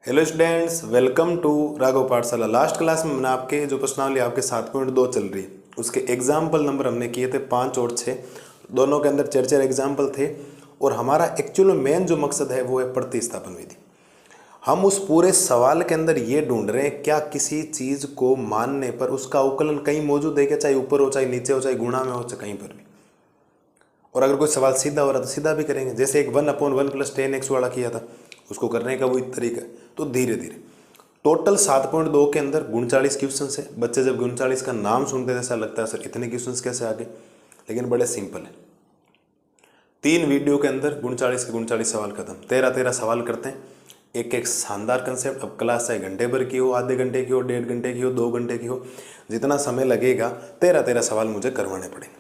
Hello students, welcome to Raghav Pathshala. Last class में मैंने आपके जो प्रश्नावली आपके 7.2 चल रही है उसके एग्जाम्पल नंबर हमने किए थे 5 और 6। दोनों के अंदर 4 एग्जाम्पल थे और हमारा एक्चुअल मेन जो मकसद है वो है प्रतिस्थापन विधि। हम उस पूरे सवाल के अंदर ये ढूंढ रहे हैं क्या किसी चीज़ को मानने पर उसका अवकलन कहीं मौजूद है क्या, चाहे ऊपर हो चाहे नीचे हो चाहे गुणा में हो चाहे कहीं पर भी। और अगर कोई सवाल सीधा हो रहा तो सीधा भी करेंगे, जैसे एक 1/1 + 10x वाला किया था, उसको करने का वही तरीका है। तो धीरे धीरे टोटल 7.2 के अंदर 39 क्वेश्चन है। बच्चे जब 39 का नाम सुनते हैं ऐसा लगता है सर इतने क्वेश्चन कैसे आ गए, लेकिन बड़े सिंपल है। 3 वीडियो के अंदर 39 के 39 सवाल खत्म। 13 सवाल करते हैं, एक एक शानदार कंसेप्ट। अब क्लास चाहे घंटे भर की हो, आधे घंटे की हो, 1.5 घंटे की हो, 2 घंटे की हो, जितना समय लगेगा 13 सवाल मुझे करवाने पड़ेंगे।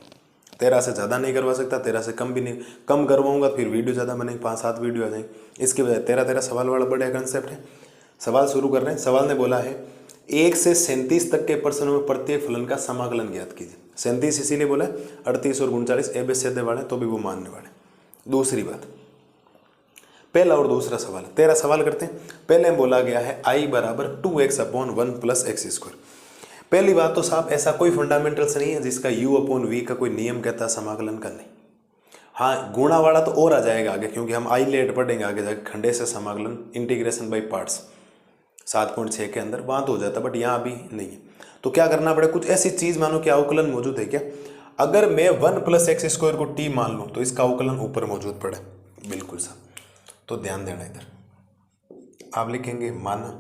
13 से ज़्यादा नहीं करवा सकता, 13 से कम भी नहीं। कम करवाऊंगा फिर वीडियो ज़्यादा बनेंगे, 5-7 वीडियो आ जाएंगे। इसके बजाय 13 सवाल वाला बड़ा कंसेप्ट है। सवाल शुरू कर रहे हैं। सवाल ने बोला है 1 से 37 तक के प्रश्नों में प्रत्येक फलन का समाकलन ज्ञात कीजिए। 37 इसीलिए बोला है, 38 और 39 एबेसेदे वाले तो भी वो मानने वाले। दूसरी बात, पहला और दूसरा सवाल, 13 सवाल करते हैं। पहले बोला गया है I = 2x/1 + x²। पहली बात तो साहब ऐसा कोई फंडामेंटल्स नहीं है जिसका u/v का कोई नियम कहता है समाकलन का, नहीं। हाँ, गुणा वाला तो और आ जाएगा आगे, क्योंकि हम आई लेट पढ़ेंगे आगे जाके, खंडे से समाकलन, इंटीग्रेशन बाई पार्ट्स 7.6 के अंदर वहाँ तो हो जाता, बट यहाँ अभी नहीं है। तो क्या करना पड़ेगा, कुछ ऐसी चीज़ मानो कि अवकलन मौजूद है क्या। अगर मैं 1 + x² को t मान लूँ तो इसका अवकलन ऊपर मौजूद पड़े, बिल्कुल साहब। तो ध्यान देना, इधर आप लिखेंगे माना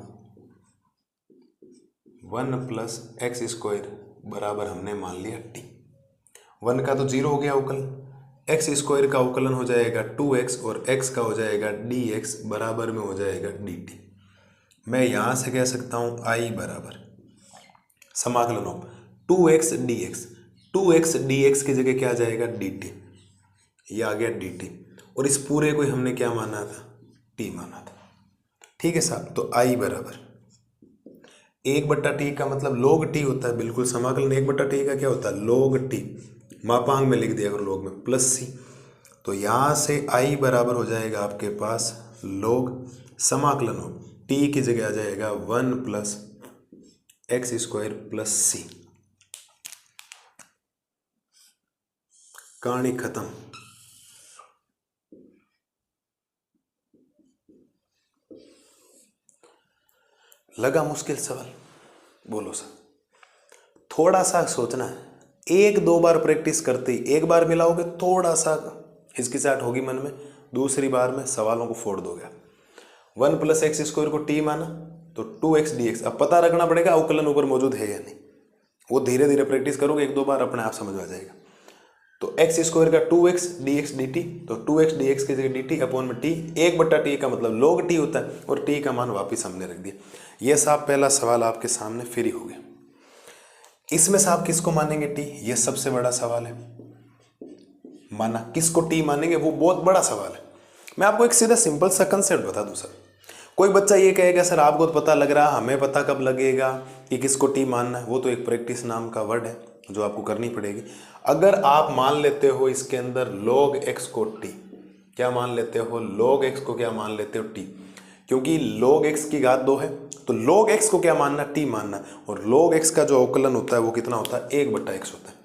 1 + x² बराबर हमने मान लिया t। 1 का तो 0 हो गया अवकलन, x² का अवकलन हो जाएगा 2x और x का हो जाएगा dx बराबर में हो जाएगा dt। मैं यहाँ से कह सकता हूँ I बराबर समाकलन हो 2x dx, 2x dx की जगह क्या आ जाएगा dt, ये आ गया dt। और इस पूरे को हमने क्या माना था, t माना था। ठीक है साहब। तो I बराबर 1/t का मतलब log t होता है, बिल्कुल समाकलन 1/t का क्या होता है log t, मापांक में लिख दिया अगर log में प्लस c। तो यहाँ से I बराबर हो जाएगा आपके पास log समाकलन हो t की जगह आ जाएगा 1 + x² + c। कहानी खत्म। लगा मुश्किल सवाल, बोलो सर। थोड़ा सा सोचना है, 1-2 बार प्रैक्टिस करते ही एक बार मिलाओगे थोड़ा सा हिचकिचाहट होगी मन में, दूसरी बार में सवालों को फोड़ दोगे। 1 + x² को t माना तो 2x dx। अब पता रखना पड़ेगा अवकलन ऊपर मौजूद है या नहीं, वो धीरे धीरे प्रैक्टिस करोगे, 1-2 बार अपने आप समझ में आ जाएगा। तो x² का 2x dx dt, तो 2x dx की जगह dt अपॉन में t, 1/t का मतलब log t होता है और t का मान वापिस हमने रख दिया। ये साहब पहला सवाल आपके सामने फ्री हो गया। इसमें साहब किसको मानेंगे t, ये सबसे बड़ा सवाल है। माना किसको t मानेंगे वो बहुत बड़ा सवाल है। मैं आपको एक सीधा सिंपल सा कंसेप्ट बता दूं सर। कोई बच्चा ये कहेगा सर आपको तो पता लग रहा है, हमें पता कब लगेगा कि किसको t मानना है। वो तो एक प्रैक्टिस नाम का वर्ड है जो आपको करनी पड़ेगी। अगर आप मान लेते हो इसके अंदर log x को t, क्या मान लेते हो log x को, क्या मान लेते हो t, क्योंकि log x की घात 2 है तो log x को क्या मानना, t मानना। और log x का जो अवकलन होता है वो कितना होता है, 1/x होता है।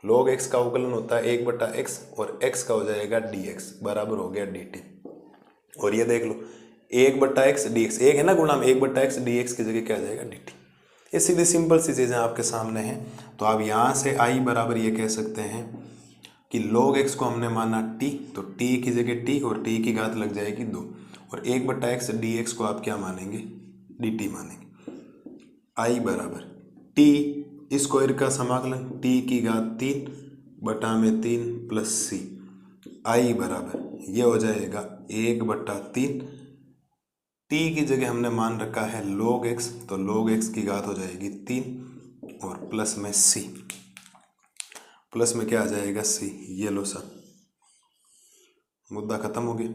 log x का अवकलन होता है 1/x और x का हो जाएगा dx बराबर हो गया dt। और ये देख लो 1/x dx, एक है ना गुणा में, 1/x dx की जगह क्या आ जाएगा dt। ये सीधी सिंपल सी चीज़ें आपके सामने हैं। तो आप यहाँ से I बराबर ये कह सकते हैं कि log x को हमने माना t, तो t की जगह t और t की घात लग जाएगी 2, और 1/x dx को आप क्या मानेंगे, dt मानेंगे। I बराबर t² का समाकलन t की घात 3/3 + c। I बराबर ये हो जाएगा 1/3, t की जगह हमने मान रखा है log x, तो log x की घात हो जाएगी 3 और प्लस में c, प्लस में क्या आ जाएगा c। ये लो सर, मुद्दा खत्म हो गया।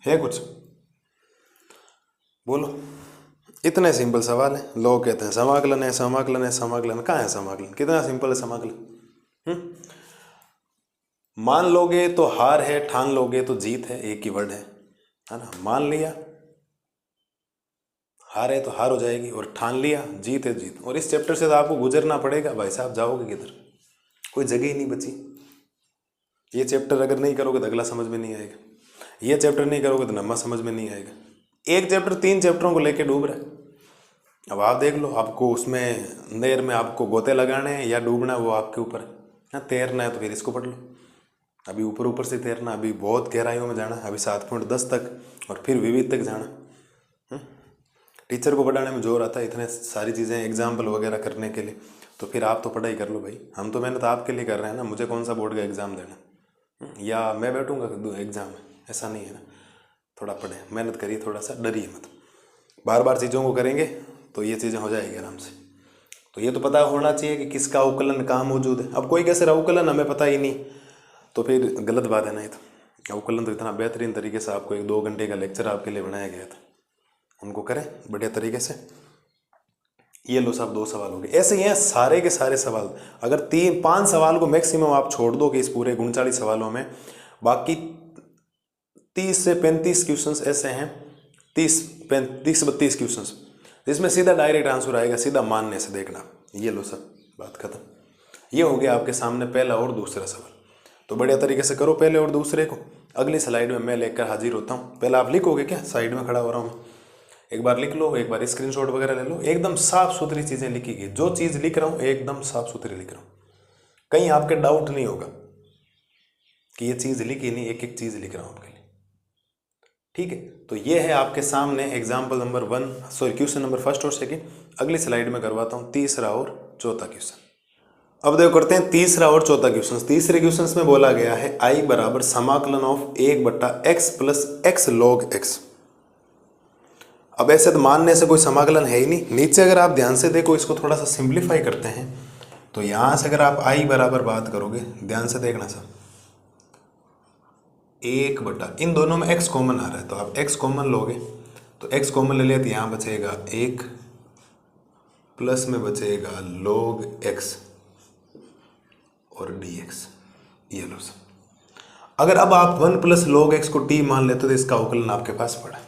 है कुछ बोलो, इतने सिंपल सवाल है। लोग कहते हैं समाकलन है, समाकलन है, समाकलन कहाँ है, समाकलन कितना सिंपल है समाकलन। मान लोगे तो हार है, ठान लोगे तो जीत है, एक ही वर्ड है। है ना। मान लिया हार है तो हार हो जाएगी, और ठान लिया जीत है जीत। और इस चैप्टर से तो आपको गुजरना पड़ेगा भाई साहब, जाओगे किधर, कोई जगह ही नहीं बची। ये चैप्टर अगर नहीं करोगे तो अगला समझ में नहीं आएगा, ये चैप्टर नहीं करोगे तो नम्मा समझ में नहीं आएगा। एक चैप्टर 3 चैप्टरों को लेके डूब रहा है। अब आप देख लो, आपको उसमें नहर में आपको गोते लगाने हैं या डूबना है वो आपके ऊपर है। हाँ, तैरना है तो फिर इसको पढ़ लो। अभी ऊपर ऊपर से तैरना, अभी बहुत गहराइयों में जाना, अभी 7.10 तक और फिर विविध तक जाना। टीचर को पढ़ाने में जोर आता है, इतने सारी चीज़ें एग्जाम्पल वगैरह करने के लिए, तो फिर आप तो पढ़ाई कर लो भाई। हम तो मेहनत आपके लिए कर रहे हैं ना, मुझे कौन सा बोर्ड का एग्ज़ाम देना, या मैं बैठूंगा एग्ज़ाम में, ऐसा नहीं है ना। थोड़ा पढ़ें, मेहनत करिए, थोड़ा सा डरिए मत। बार बार चीज़ों को करेंगे तो ये चीज़ें हो जाएगी आराम से। तो ये तो पता होना चाहिए कि किसका अवकलन कहाँ मौजूद है। अब कोई कैसे अवकलन हमें पता ही नहीं, तो फिर गलत बात है ना। ये तो अवकलन तो इतना बेहतरीन तरीके से आपको 1-2 घंटे का लेक्चर आपके लिए बनाया गया था, उनको करें बढ़िया तरीके से। ये लो साहब 2 सवाल हो गए। ऐसे ही हैं सारे के सारे सवाल। अगर 3-5 सवाल को मैक्सिमम आप छोड़ दो कि इस पूरे 39 सवालों में, बाकी 30 से 35 क्वेश्चंस ऐसे हैं, 30-32 क्वेश्चंस जिसमें सीधा डायरेक्ट आंसर आएगा, सीधा मानने से देखना। ये लो सब बात खत्म। ये हो गया आपके सामने पहला और दूसरा सवाल। तो बढ़िया तरीके से करो पहले और दूसरे को। अगली स्लाइड में मैं लेकर हाजिर होता हूँ। पहले आप लिखोगे क्या, साइड में खड़ा हो रहा हूँ, एक बार लिख लो, एक बार स्क्रीनशॉट वगैरह ले लो। एकदम साफ सुथरी चीज़ें लिखी गई, जो चीज़ लिख रहा हूँ एकदम साफ सुथरी लिख रहा हूँ, कहीं आपके डाउट नहीं होगा कि ये चीज़ लिखी नहीं, एक एक चीज़ लिख रहा हूँ आपके लिए, ठीक है। तो ये है आपके सामने example number 1, sorry question number 1 और 2। अगली स्लाइड में करवाता हूँ तीसरा और चौथा क्वेश्चन। अब देखो करते हैं तीसरा और चौथा क्वेश्चन। तीसरे क्वेश्चन में बोला गया है आई बराबर समाकलन of 1/x plus x log x। अब ऐसे तो मानने से कोई समाकलन है ही नहीं। नीचे अगर आप ध्यान से देखो, इसको थोड़ा सा सिंप्लीफाई करते हैं, तो यहां से अगर आप आई बराबर बात करोगे, ध्यान से देखना सर, 1/, इन दोनों में x कॉमन आ रहा है, तो आप x कॉमन लोगे, तो x कॉमन ले लिया तो यहाँ बचेगा 1 प्लस में बचेगा log x और dx। ये लो सर। अगर अब आप 1 प्लस log x को t मान लेते तो इसका अवकलन आपके पास पड़ा,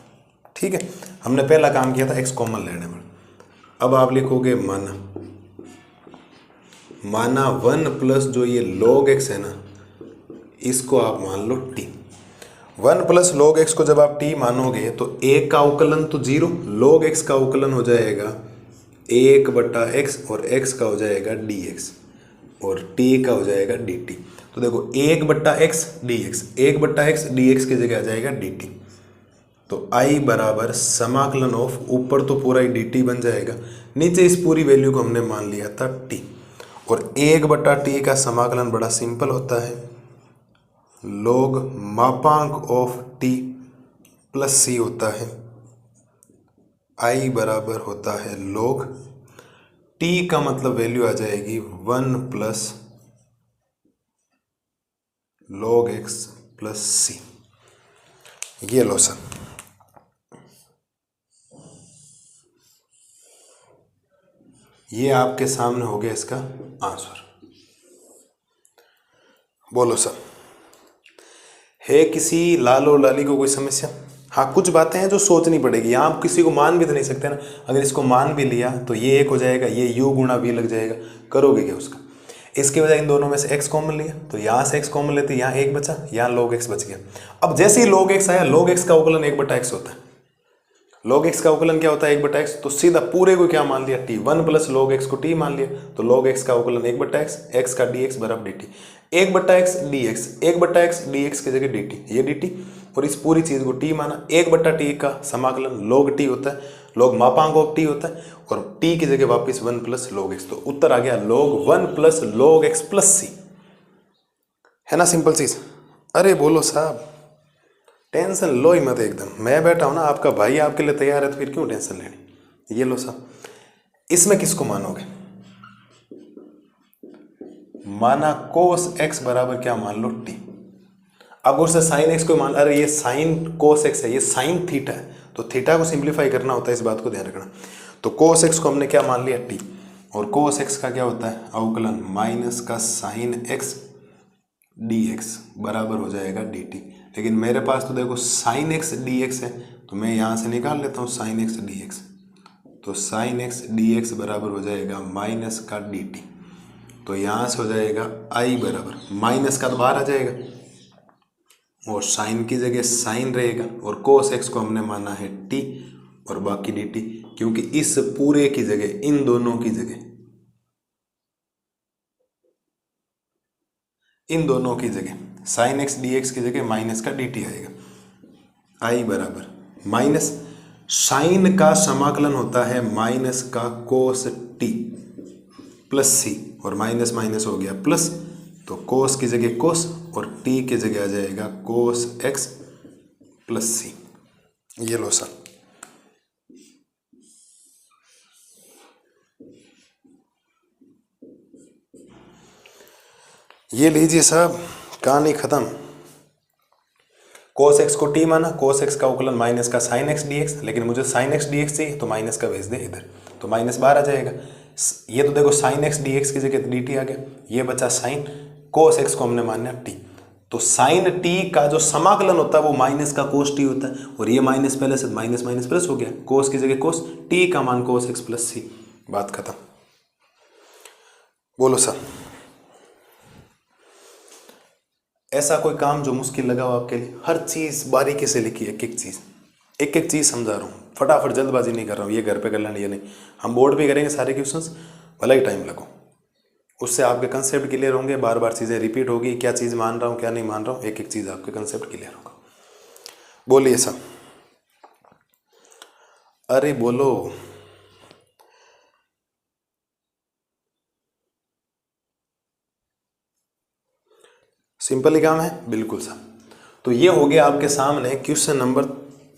ठीक है। हमने पहला काम किया था x कॉमन लेने में। अब आप लिखोगे माना 1 प्लस जो ये log x है ना, इसको आप मान लो t। 1 प्लस log x को जब आप t मानोगे तो 1 का अवकलन तो 0, log x का अवकलन हो जाएगा 1/x और x का हो जाएगा dx और t का हो जाएगा dt। तो देखो 1/x dx, 1/x dx की जगह आ जाएगा dt। तो i बराबर समाकलन ऑफ, ऊपर तो पूरा ही dt बन जाएगा, नीचे इस पूरी वैल्यू को हमने मान लिया था t। और 1/t का समाकलन बड़ा सिंपल होता है, log मापांक ऑफ t प्लस c होता है। i बराबर होता है log t का मतलब वैल्यू आ जाएगी 1 plus log x plus c। ये लो सर, ये आपके सामने हो गया इसका आंसर। बोलो सर, है किसी लाल और लाली को कोई समस्या? हाँ, कुछ बातें हैं जो सोचनी पड़ेगी। यहाँ आप किसी को मान भी तो नहीं सकते ना। अगर इसको मान भी लिया तो ये 1 हो जाएगा, ये u गुणा v लग जाएगा, करोगे क्या उसका? इसके बजाय इन दोनों में से x कॉमन लिया, तो यहाँ से x कॉमन लेते, यहाँ 1 बचा, यहाँ log x बच गया। अब जैसे ही log x आया, log x का अवकलन 1/x होता है। log x का अवकलन क्या होता है 1/x, तो सीधा पूरे को क्या मान लिया t। 1 प्लस log x को t मान लिया, तो log x का अवकलन 1/x, x का dx बराबर dt। 1/x dx, 1/x dx की जगह dt, ये dt, और इस पूरी चीज को t माना। 1/t का समाकलन log t होता है, log मापांक ऑफ t होता है, और t की जगह वापस 1 प्लस log x। तो उत्तर आ गया log 1 plus log x plus c। है ना सिंपल चीज? अरे बोलो साहब, टेंशन लो ही मत एकदम। मैं बैठा हूं ना, आपका भाई आपके लिए तैयार है, तो फिर क्यों टेंशन लेनी। ये लो साहब, इसमें किसको मानोगे? माना cos x बराबर क्या मान लो t। अब उससे sin x को मान, अरे ये sin cos x है, ये sin थीटा है, तो थीटा को सिंप्लीफाई करना होता है, इस बात को ध्यान रखना। तो cos x को हमने क्या मान लिया t, और cos x का क्या होता है अवकलन माइनस का sin x dx बराबर हो जाएगा dt। लेकिन मेरे पास तो देखो साइन एक्स डी एक्स है, तो मैं यहाँ से निकाल लेता हूँ साइन एक्स डी एक्स। तो साइन एक्स डी एक्स बराबर हो जाएगा माइनस का डी टी। तो यहाँ से हो जाएगा आई बराबर माइनस का तो बाहर आ जाएगा और साइन की जगह साइन रहेगा और कोस एक्स को हमने माना है टी और बाकी डी टी, क्योंकि इस पूरे की जगह इन दोनों की जगह साइन एक्स डी एक्स की जगह माइनस का डी टी आएगा। आई बराबर माइनस साइन का समाकलन होता है माइनस का कोस टी प्लस सी और माइनस माइनस हो गया प्लस, तो कोस की जगह कोस और टी की जगह आ जाएगा कोस एक्स प्लस सी। ये लो सर, ये लीजिए साहब, कहानी खत्म। कोस एक्स को टी माना, कोस एक्स का उकलन माइनस का साइन एक्स डी एक्स, लेकिन मुझे साइन एक्स डी एक्स चाहिए तो माइनस का भेज दे इधर, तो माइनस बाहर आ जाएगा। ये तो देखो साइन एक्स डी एक्स की जगह डी टी आ गया, ये बचा साइन, कोस एक्स को हमने माना टी, तो साइन टी का जो समाकलन होता है वो माइनस का कोस टी होता है, और ये माइनस पहले से माइनस माइनस प्लस हो गया, कोस की जगह कोस, टी का मान कोस एक्स प्लस सी। बात खत्म। बोलो सर, ऐसा कोई काम जो मुश्किल लगा हो आपके लिए? हर चीज बारीकी से लिखी, एक एक चीज समझा रहा हूँ, फटाफट जल्दबाजी नहीं कर रहा हूँ, ये घर पे कर लेना, ये नहीं, हम बोर्ड पे करेंगे सारे क्वेश्चंस, भले ही टाइम लगो, उससे आपके कंसेप्ट क्लियर होंगे, बार बार चीज़ें रिपीट होगी, क्या चीज़ मान रहा हूँ क्या नहीं मान रहा हूँ, एक चीज़ आपके कंसेप्ट क्लियर होगा। बोलिए सब, अरे बोलो। सिंपल ही काम है, बिल्कुल सर। तो ये हो गया आपके सामने क्वेश्चन नंबर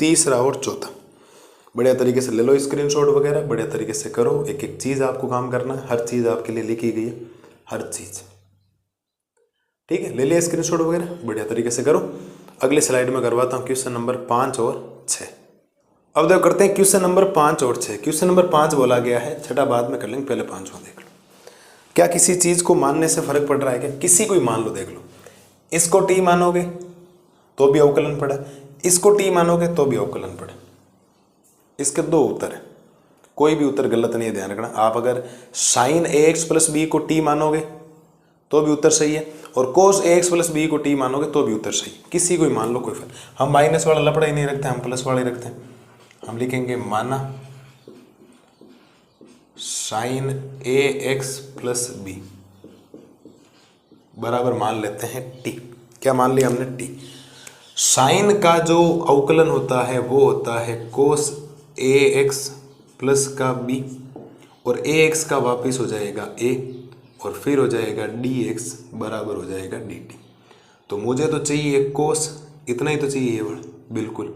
तीसरा और चौथा। बढ़िया तरीके से ले लो स्क्रीनशॉट वगैरह, बढ़िया तरीके से करो, एक एक चीज़ आपको काम करना है, हर चीज़ आपके लिए लिखी गई है, हर चीज़, ठीक है। ले लिया स्क्रीनशॉट वगैरह, बढ़िया तरीके से करो। अगले स्लाइड में करवाता हूँ क्वेश्चन नंबर 5 और 6। अब देखो करते हैं क्वेश्चन नंबर 5 और 6। क्वेश्चन नंबर 5 बोला गया है, छठा बाद में कर लेंगे, पहले 5वां देख लो। क्या किसी चीज़ को मानने से फर्क पड़ रहा है क्या? किसी को ही मान लो, देख लो, इसको टी मानोगे तो भी अवकलन पड़ा, इसको टी मानोगे तो भी अवकलन पड़ा। इसके दो उत्तर है, कोई भी उत्तर गलत नहीं है, ध्यान रखना। आप अगर साइन ए एक्स प्लस बी को टी मानोगे तो भी उत्तर सही है, और कोस ए एक्स प्लस बी को टी मानोगे तो भी उत्तर सही। किसी को ही मान लो, कोई फर्क। हम माइनस वाला लपड़ा ही नहीं रखते, हम प्लस वाला ही रखते हैं। हम लिखेंगे माना साइन ए एक्स प्लस बी बराबर मान लेते हैं टी। क्या मान लिया हमने? टी। साइन का जो अवकलन होता है वो होता है कोस ए एक्स प्लस का बी, और ए एक्स का वापिस हो जाएगा ए, और फिर हो जाएगा डी एक्स बराबर हो जाएगा डी टी। तो मुझे तो चाहिए कोस, इतना ही तो चाहिए ये वर्ड, बिल्कुल।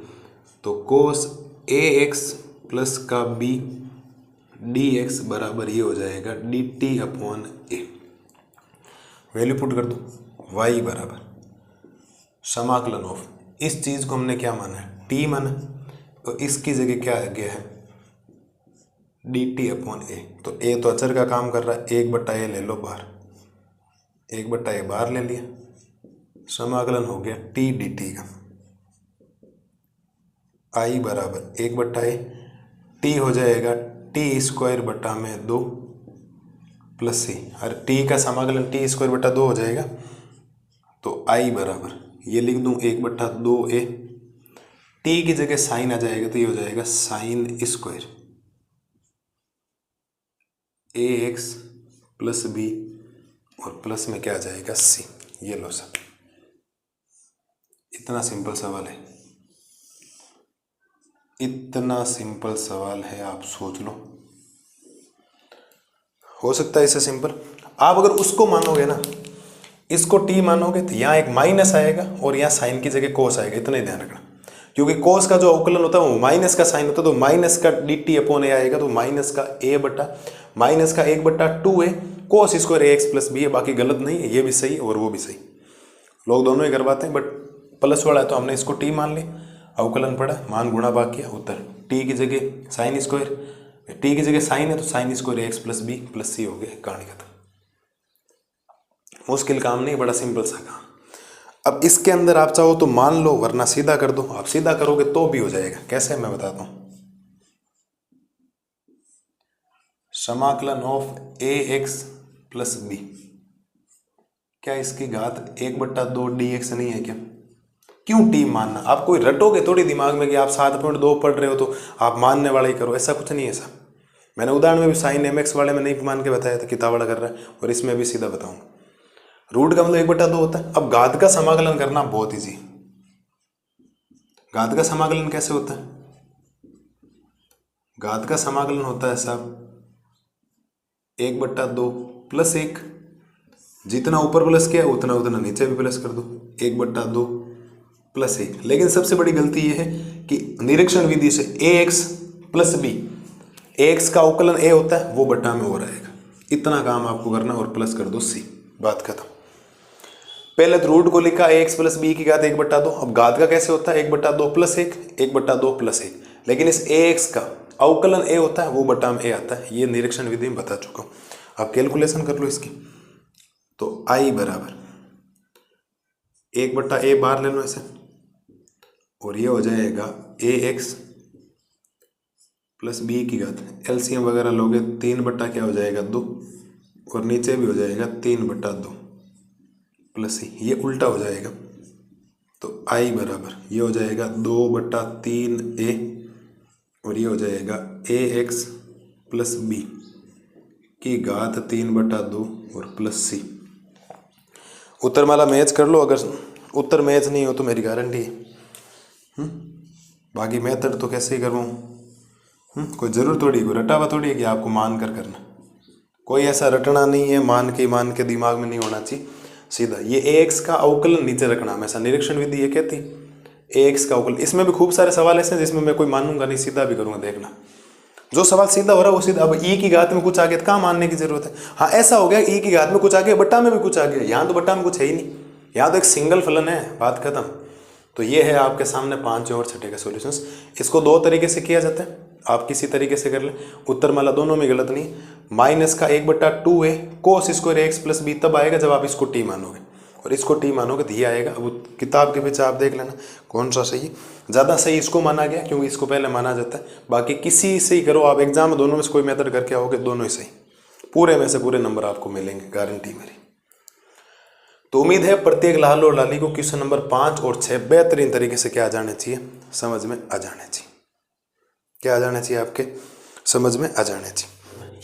तो कोस ए एक्स प्लस का बी डी एक्स बराबर ये हो जाएगा डी टी अपॉन ए। वैल्यू पुट कर दो, y बराबर समाकलन ऑफ, इस चीज़ को हमने क्या माना है? t माना, तो इसकी जगह क्या आ गया है? dt अपॉन ए। तो a तो अचर का काम कर रहा है, 1/a ले लो बाहर, 1/a बाहर ले लिया, समाकलन हो गया t dt का, i बराबर 1/a, t हो जाएगा t स्क्वायर बटा में 2 प्लस सी, और टी का समाकलन टी स्क्वायर बटा 2 हो जाएगा। तो आई बराबर ये लिख दूं 1/2a, टी की जगह साइन आ जाएगा तो ये हो जाएगा साइन स्क्वायर ए एक्स प्लस बी, और प्लस में क्या आ जाएगा सी। ये लो सर, इतना सिंपल सवाल है, इतना सिंपल सवाल है, आप सोच लो, हो सकता है इससे सिंपल। आप अगर उसको मानोगे ना, इसको टी मानोगे तो यहाँ एक माइनस आएगा और यहाँ साइन की जगह कोस आएगा, इतना ही ध्यान रखना। क्योंकि कोस का जो अवकलन होता है वो माइनस का साइन होता है, तो माइनस का डी टी अपॉन ए आएगा, तो माइनस का ए बटा माइनस का 1/2 है कोस स्क्वायर ए एक्स प्लस बी है। बाकी गलत नहीं है, ये भी सही और वो भी सही, लोग दोनों ही करवाते हैं, बट प्लस वाला है तो हमने इसको टी मान लिया, अवकलन पड़ा, मान गुणा भाग किया, उत्तर टी की जगह साइन स्क्वायर, टी की जगह साइन है तो sine square x plus b plus c हो गया, कहानी खत्म। मुश्किल काम नहीं, बड़ा सिंपल सा काम। अब इसके अंदर आप चाहो तो मान लो, वरना सीधा कर दो। आप सीधा करोगे तो भी हो जाएगा। कैसे, मैं बताता हूं। समाकलन of a x plus b, क्या इसकी घात 1/2 dx नहीं है क्या? क्यों टी मानना? आप कोई रटोगे थोड़ी दिमाग में कि आप 7.2 पढ़ रहे हो तो आप मानने वाला ही करो, ऐसा कुछ नहीं है सर। मैंने उदाहरण में भी साइन mx वाले में नहीं मान के बताया था, किताब वाला कर रहा है, और इसमें भी सीधा बताऊंगा। रूट का मतलब 1/2 होता है। अब घात का समाकलन करना बहुत ईजी। घात का समाकलन कैसे होता है? घात का समाकलन होता है साहब 1/2 प्लस 1, जितना ऊपर प्लस किया उतना उतना नीचे भी प्लस कर दो, 1/2 प्लस 1। लेकिन सबसे बड़ी गलती यह है कि निरीक्षण विधि से ax प्लस बी, ax का अवकलन a होता है, वो बट्टा में हो रहेगा। इतना काम आपको करना और प्लस कर दो c, बात खत्म। पहले तो रूट को लिखा ax प्लस बी की घात 1/2। अब घात का कैसे होता है? 1/2 प्लस 1, 1/2 प्लस 1। लेकिन इस ax का अवकलन a होता है, वो बट्टा में a आता है। ये निरीक्षण विधि में बता चुका हूं। आप कैलकुलेशन कर लो इसकी। तो i बराबर 1/a बार ले लो ऐसे, और ये हो जाएगा ax प्लस बी की घात। एलसीएम वगैरह लोगे 3 क्या हो जाएगा 2, और नीचे भी हो जाएगा 3/2 प्लस c। ये उल्टा हो जाएगा। तो i बराबर ये हो जाएगा 2/3a, और ये हो जाएगा ax प्लस बी की घात 3/2 और प्लस c। उत्तरमाला मैच कर लो। अगर उत्तर मैच नहीं हो तो मेरी गारंटी है। बाकी मेथड तो कैसे ही करवाऊँ, कोई जरूर थोड़ी, कोई रटा हुआ थोड़ी है कि आपको मान कर करना। कोई ऐसा रटना नहीं है, मान के दिमाग में नहीं होना चाहिए। सीधा ये ax का अवकलन नीचे रखना हमेशा। निरीक्षण विधि ये कहती ax का अवकलन। इसमें भी खूब सारे सवाल ऐसे हैं जिसमें मैं कोई मानूंगा नहीं, सीधा भी करूंगा। देखना जो सवाल सीधा हो रहा है वो सीधा। अब ई की घात में कुछ आ गया तो कहाँ मानने की जरूरत है? हाँ ऐसा हो गया ई की घात में कुछ आ गया, बट्टा में भी कुछ आ गया। यहाँ तो बट्टा में कुछ है ही नहीं, यहाँ तो एक सिंगल फलन है, बात खत्म। तो ये है आपके सामने 5 और 6 का सॉल्यूशंस। इसको 2 तरीके से किया जाता है, आप किसी तरीके से कर ले। उत्तरमाला दोनों में गलत नहीं। माइनस का 1/2 है cos square x plus b तब आएगा जब आप इसको टी मानोगे, और इसको टी मानोगे तो ये आएगा। अब किताब के पीछे आप देख लेना कौन सा सही। ज़्यादा सही इसको माना गया क्योंकि इसको पहले माना जाता है। बाकी किसी से ही करो आप, एग्जाम में दोनों में से कोई मेथड करके आओगे, दोनों ही सही। पूरे में से पूरे नंबर आपको मिलेंगे, गारंटी मेरी। तो उम्मीद है प्रत्येक लाल और लाली को क्वेश्चन नंबर 5 और 6 बेहतरीन तरीके से क्या आ जाने चाहिए, समझ में आ जाने चाहिए। क्या आ जाना चाहिए? आपके समझ में आ जाने चाहिए।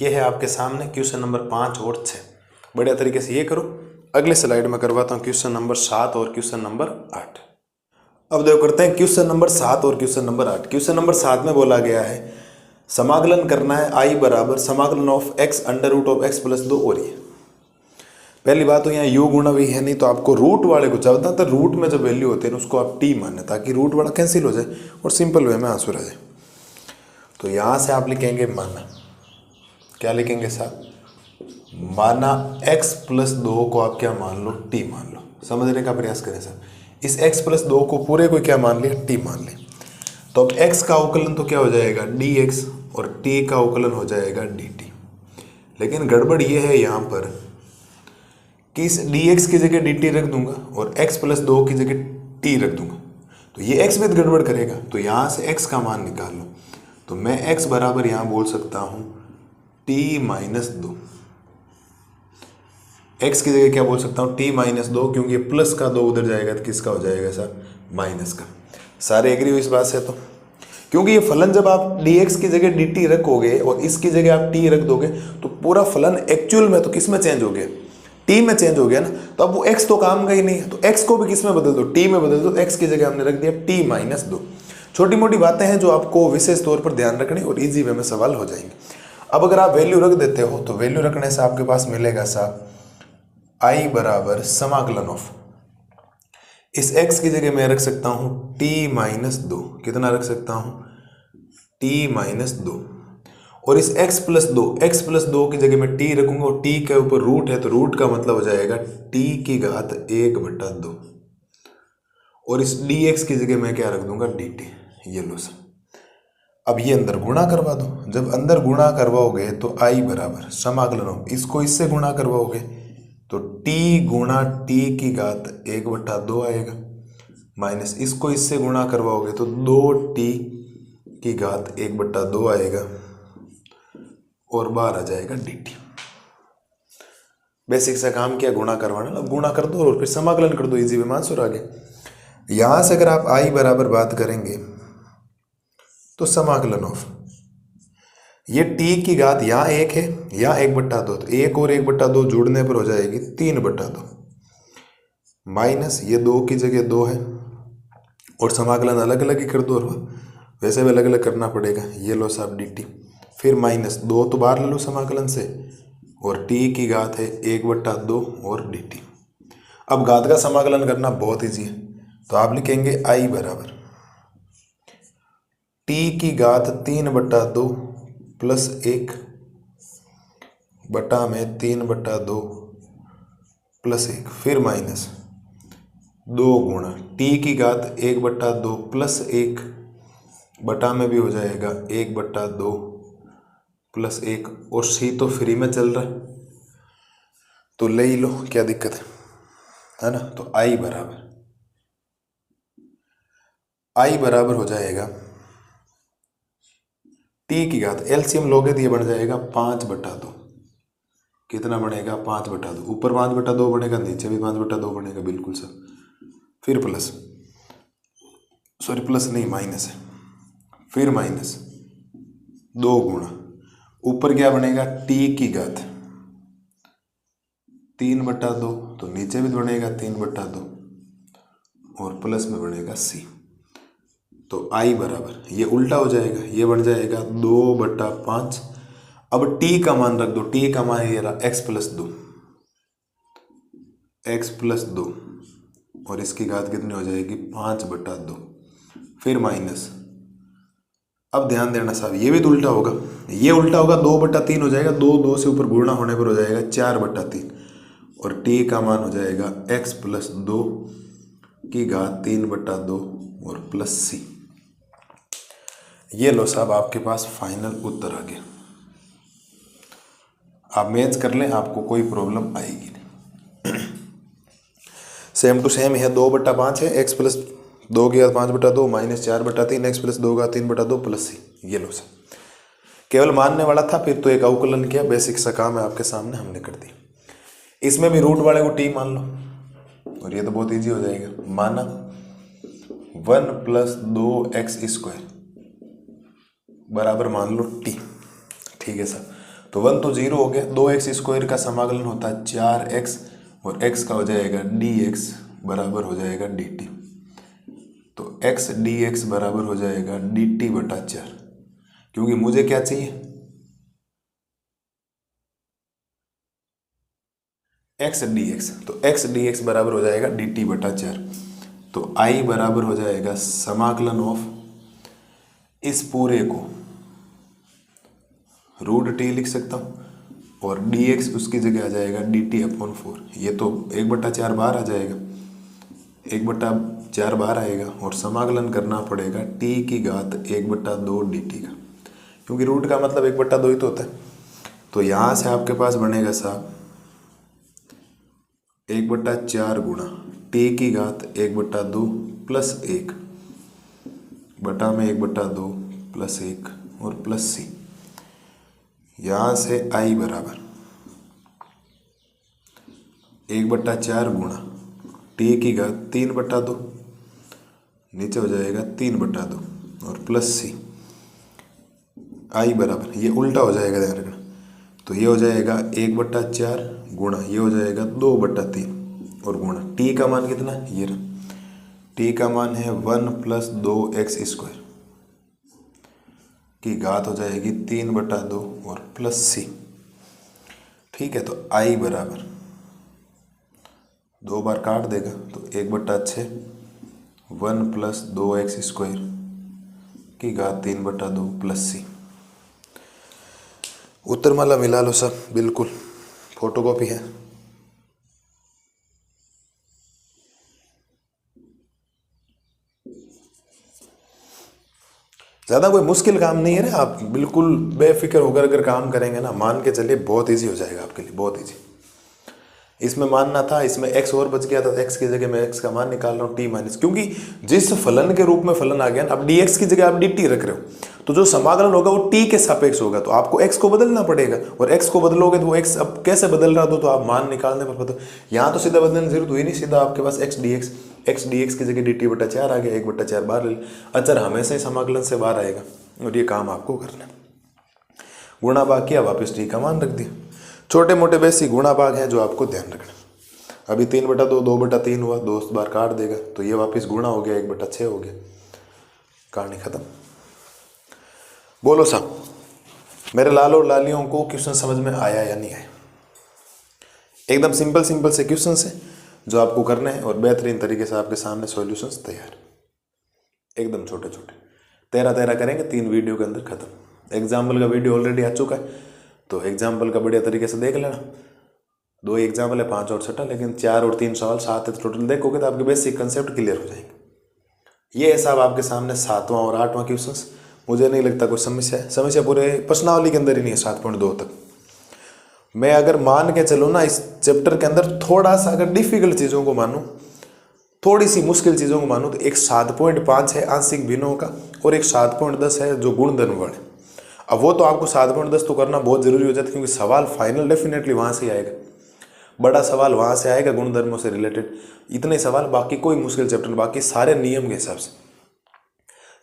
ये है आपके सामने क्वेश्चन नंबर 5 और 6। बढ़िया तरीके से ये करो। अगले स्लाइड में करवाता हूँ क्वेश्चन नंबर 7 और क्वेश्चन नंबर 8। अब देखो करते हैं क्वेश्चन नंबर 7 और क्वेश्चन नंबर 8। क्वेश्चन नंबर 7 में बोला गया है समाकलन करना है आई बराबर समाकलन of x under root of x plus 2। और ये पहली बात तो यहाँ यू गुणा भी है नहीं, तो आपको रूट वाले को ज़्यादातर रूट में जो वैल्यू होते हैं उसको आप टी माने, ताकि रूट वाला कैंसिल हो जाए और सिंपल वे में आंसर आ जाए। तो यहाँ से आप लिखेंगे माना, क्या लिखेंगे साहब? माना x प्लस 2 को आप क्या मान लो? टी मान लो। समझने का प्रयास करें सर। इस x प्लस 2 को पूरे को क्या मान लिया? टी मान लिया। तो अब x का अवकलन तो क्या हो जाएगा? dx, और t का अवकलन हो जाएगा dt। लेकिन गड़बड़ ये है यहाँ पर कि इस dx की जगह dt रख दूंगा और x प्लस 2 की जगह t रख दूंगा, तो ये x में गड़बड़ करेगा। तो यहाँ से x का मान निकाल लो। तो मैं x बराबर यहाँ बोल सकता हूँ t माइनस 2। x की जगह क्या बोल सकता हूँ? t माइनस 2, क्योंकि प्लस का 2 उधर जाएगा तो किसका हो जाएगा सर? माइनस का। सारे एग्री हो इस बात से? तो क्योंकि ये फलन जब आप dx की जगह dt रखोगे और इसकी जगह आप t रख दोगे तो पूरा फलन एक्चुअल में तो किस में चेंज हो गया? t में चेंज हो गया ना। तो अब वो x तो काम का ही नहीं है, तो x को भी किस में बदल दो? t में बदल दो। तो x की जगह हमने रख दिया t माइनस 2। छोटी मोटी बातें हैं जो आपको विशेष तौर पर ध्यान रखनी और इजी वे में सवाल हो जाएंगे। अब अगर आप वैल्यू रख देते हो तो वैल्यू रखने से आपके पास मिलेगा साहब i बराबर समाकलन ऑफ, इस x की जगह मैं रख सकता हूं t माइनस 2। कितना रख सकता हूं? t minus 2। और इस x प्लस 2 की जगह मैं t रखूंगा, और t के ऊपर रूट है तो रूट का मतलब हो जाएगा t की घात 1/2। और इस dx की जगह मैं क्या रख दूंगा? dt। ये लो सर। अब ये अंदर गुणा करवा दो। जब अंदर गुणा करवाओगे तो i बराबर समाकलन ऑफ, इसको इससे गुणा करवाओगे तो टी गुणा टी की घात 1/2 आएगा, माइनस इसको इससे गुणा करवाओगे तो 2t की घात 1/2 आएगा और बाहर आ जाएगा dt। बेसिक सा काम किया, गुणा करवाना, गुणा कर दो और फिर समाकलन कर दो, इजी वे आंसर आ गया। यहां से अगर आप आई बराबर बात करेंगे तो समाकलन ऑफ ये टी की घात यहाँ 1 है, यहाँ 1/2, तो 1 और 1/2 जोड़ने पर हो जाएगी 3/2, माइनस ये 2 की जगह 2 है और समाकलन अलग अलग ही कर दो, और वैसे भी अलग अलग करना पड़ेगा। ये लो साहब dt, फिर माइनस 2 तो बाहर ले लो समाकलन से, और t की घात है 1/2 और dt। अब घात का समाकलन करना बहुत ईजी है, तो आप लिखेंगे i बराबर t की घात 3/2 प्लस 1 बटा में 3/2 प्लस 1, फिर माइनस 2 गुणा t की घात 1/2 प्लस 1 बटा में भी हो जाएगा 1/2 प्लस 1, और c तो फ्री में चल रहा है तो ले ही लो, क्या दिक्कत है ना। तो i बराबर हो जाएगा t की घात, एलसीएम लोगे तो ये बन जाएगा 5/2। कितना बनेगा 5/2, ऊपर 5/2 बनेगा, नीचे भी 5/2 बनेगा, बिल्कुल सर। फिर प्लस, सॉरी प्लस नहीं माइनस है, फिर माइनस 2 गुणा ऊपर क्या बनेगा t की घात 3/2, तो नीचे भी बनेगा 3/2 और प्लस में बनेगा c। तो i बराबर ये उल्टा हो जाएगा, ये बन जाएगा 2/5। अब t का मान रख दो, t का मान ये रहा x+2 और इसकी घात कितनी हो जाएगी 5/2, फिर माइनस। अब ध्यान देना साहब, ये भी तो उल्टा होगा, ये उल्टा होगा 2/3 हो जाएगा, 2 से ऊपर गुणा होने पर हो जाएगा 4/3, और t का मान हो जाएगा x+2 की घात 3/2 और प्लस c। ये लो साहब आपके पास फाइनल उत्तर आ गया। आप मैच कर लें, आपको कोई प्रॉब्लम आएगी नहीं। सेम टू सेम है, 2/5 है, x+2 की घात 5/2 माइनस 4/3 x+2 का 3/2 प्लस c। ये लो साहब, केवल मानने वाला था, फिर तो एक अवकलन किया, बेसिक सा काम है आपके सामने हमने कर दिया। इसमें भी रूट वाले को t मान लो और ये तो बहुत इजी हो जाएगा। माना 1+2x² बराबर मान लो t, ठीक है सर। तो 1 तो 0 हो गया, 2x² का समाकलन होता है 4x और x का हो जाएगा dx बराबर हो जाएगा dt। तो x dx बराबर हो जाएगा dt/4, क्योंकि मुझे क्या चाहिए x dx, तो x dx बराबर हो जाएगा dt/4। तो i बराबर हो जाएगा समाकलन ऑफ इस पूरे को √t लिख सकता हूँ और dx उसकी जगह आ जाएगा dt/4। ये तो 1/4 बाहर आ जाएगा, 1/4 बाहर आएगा और समाकलन करना पड़ेगा t की घात 1/2 dt का, क्योंकि रूट का मतलब 1/2 ही तो होता है। तो यहाँ से आपके पास बनेगा साहब 1/4 गुणा t की घात 1/2 प्लस 1 बटा में 1/2 प्लस 1 और प्लस c। यहाँ से i बराबर 1/4 गुणा t की घात 3/2, नीचे हो जाएगा 3/2 और प्लस c। i बराबर ये उल्टा हो जाएगा, ध्यान रखना, तो ये हो जाएगा 1/4 गुणा ये हो जाएगा 2/3 और गुणा t का मान कितना, ये रहा, t का मान है 1+2x² की घात हो जाएगी 3/2 और प्लस c। ठीक है, तो i बराबर 2 बार काट देगा तो 1/6 1+2x² की घात 3/2 प्लस c। उत्तरमाला मिला लो सब, बिल्कुल फोटोकॉपी है। ज़्यादा कोई मुश्किल काम नहीं है ना, आप बिल्कुल बेफिक्र होकर अगर काम करेंगे ना, मान के चलिए बहुत इजी हो जाएगा आपके लिए, बहुत इजी। इसमें मानना था, इसमें x और बच गया था, x की जगह मैं x का मान निकाल रहा हूँ t माइनस, क्योंकि जिस फलन के रूप में फलन आ गया ना, अब dx की जगह आप dt रख रहे हो, तो जो समाकलन होगा वो t के सापेक्ष होगा, तो आपको x को बदलना पड़ेगा, और x को बदलोगे तो वो x अब कैसे बदल रहा तो आप मान निकालने पर पता। यहाँ तो सीधा बदलने की जरूरत हुई नहीं, सीधा आपके पास x dx की जगह dt बटा 4 आ गया, 1 बटा 4 बाहर ले, अचर हमेशा ही समाकलन से बाहर आएगा, और ये काम आपको करना है। गुणा भाग किया, वापस t का मान रख दिया। छोटे मोटे बेसिक गुणा भाग हैं जो आपको ध्यान रखना। अभी 3/2 2/3 हुआ, 2 बार काट देगा तो ये वापस गुणा हो गया, 1/6 हो गया, कहानी खत्म। बोलो साहब, मेरे लाल और लालियों को क्वेश्चन समझ में आया या नहीं आया? एकदम सिंपल से क्वेश्चन है जो आपको करने हैं, और बेहतरीन तरीके से आपके सामने सॉल्यूशंस तैयार, एकदम छोटे छोटे 13 करेंगे 3 वीडियो के अंदर खत्म। एग्जाम्पल का वीडियो ऑलरेडी आ चुका है, तो एग्जाम्पल का बढ़िया तरीके से देख लेना। 2 एग्जाम्पल है, 5 और 6, लेकिन 4 और 3 सवाल 7 है, टोटल देखोगे तो आपके बेसिक कंसेप्ट क्लियर हो जाएंगे। ये है साहब आपके सामने 7वां और 8वां क्वेश्चन। मुझे नहीं लगता कोई समस्या है, समस्या पूरे प्रश्नावली के अंदर ही नहीं है 7.2 तक। मैं अगर मान के चलूँ ना, इस चैप्टर के अंदर थोड़ा सा अगर डिफिकल्ट चीज़ों को मानूँ, थोड़ी सी मुश्किल चीज़ों को मानूँ, तो एक 7.5 है आंशिक भिन्नों का, और एक 7.10 है जो गुणधर्म वाले। अब वो तो आपको 7.10 तो करना बहुत जरूरी हो जाता है, क्योंकि सवाल फाइनल डेफिनेटली वहाँ से आएगा, बड़ा सवाल वहाँ से आएगा गुणधर्मों से रिलेटेड। इतने सवाल, बाकी कोई मुश्किल चैप्टर, बाकी सारे नियम के हिसाब से।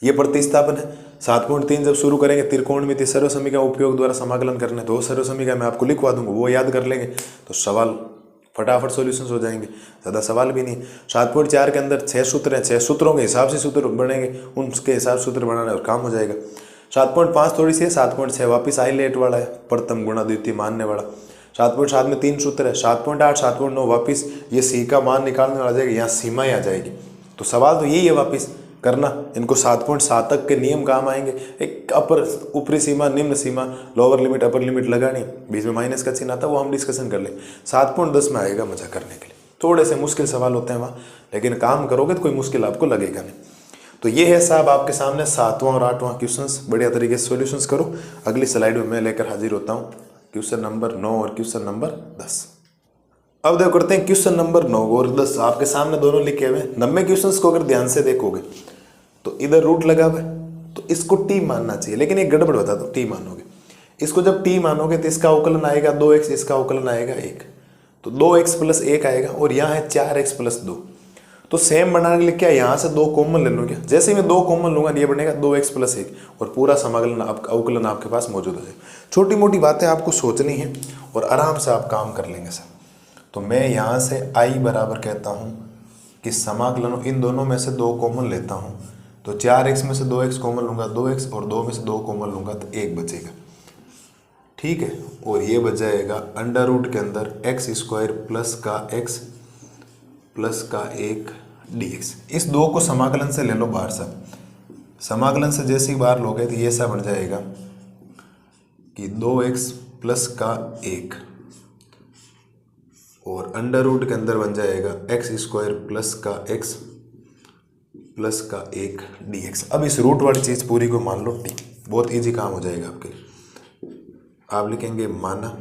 ये प्रतिस्थापन है। 7.3 जब शुरू करेंगे, त्रिकोणमिति सर्वसमीका उपयोग द्वारा समाकलन करने, तो सर्वसमीका मैं आपको लिखवा दूंगा, वो याद कर लेंगे तो सवाल फटाफट सॉल्यूशंस हो जाएंगे, ज़्यादा सवाल भी नहीं। 7.4 के अंदर 6 सूत्र हैं, 6 सूत्रों के हिसाब से सूत्र बनेंगे, उनके हिसाब से सूत्र बनाना और काम हो जाएगा। 7.5 थोड़ी सी है, 7.6 वापिस आइलेट वाला है, प्रथम गुणा द्वितीय मानने वाला। 7.7 में 3 सूत्र है। 7.8 7.9 वापिस ये सी का मान निकालने वाला जाएगा, यहाँ सीमा ही आ जाएगी। तो सवाल तो यही है वापिस करना, इनको 7.7 तक के नियम काम आएंगे। एक अपर ऊपरी सीमा, निम्न सीमा, लोअर लिमिट अपर लिमिट लगानी, बीच में माइनस का चिन्ह आता है, वो हम डिस्कशन कर लें। 7.10 में आएगा मजा करने के लिए। थोड़े से मुश्किल सवाल होते हैं वहाँ, लेकिन काम करोगे तो कोई मुश्किल आपको लगेगा नहीं। तो ये है साहब आपके सामने 7वां और 8वां क्वेश्चंस, बढ़िया तरीके से सॉल्यूशंस करो। अगली स्लाइड में मैं लेकर हाजिर होता हूँ क्वेश्चन नंबर 9 और क्वेश्चन नंबर 10। अब देखो करते हैं क्वेश्चन नंबर 9 और 10, आपके सामने दोनों लिखे हुए। 90 क्वेश्चंस को अगर ध्यान से देखोगे तो इधर रूट लगा हुआ है, तो इसको टी मानना चाहिए, लेकिन एक गड़बड़ बता दो, टी मानोगे। इसको जब टी मानोगे तो इसका अवकलन आएगा 2x, इसका अवकलन आएगा 1, तो 2x + 1 आएगा, और यहाँ है 4x + 2। तो सेम बनाने के लिए क्या, यहाँ से 2 कॉमन ले लूँगा। जैसे ही मैं 2 कॉमन लूँगा, ये बनेगा 2x + 1, और पूरा समाकलन अवकलन आपके पास मौजूद हो जाएगा। छोटी मोटी बातें आपको सोचनी है और आराम से आप काम कर लेंगे सर। तो मैं यहाँ से i बराबर कहता हूँ कि समाकलन इन दोनों में से 2 कॉमन लेता हूँ, तो 4x में से 2x कॉमन लूँगा 2x, और 2 में से 2 कॉमन लूँगा तो 1 बचेगा, ठीक है। और ये बच जाएगा अंडर रूट के अंदर x² + का x प्लस का 1 dx। इस 2 को समाकलन से ले लो बाहर सा, समाकलन से जैसे ही बाहर लोगे तो ये सा बन जाएगा कि 2x + का 1, और अंडर रूट के अंदर बन जाएगा x² + का x प्लस का 1 dx। अब इस रूट वाली चीज़ पूरी को मान लो t, बहुत इजी काम हो जाएगा आपके लिए। आप लिखेंगे माना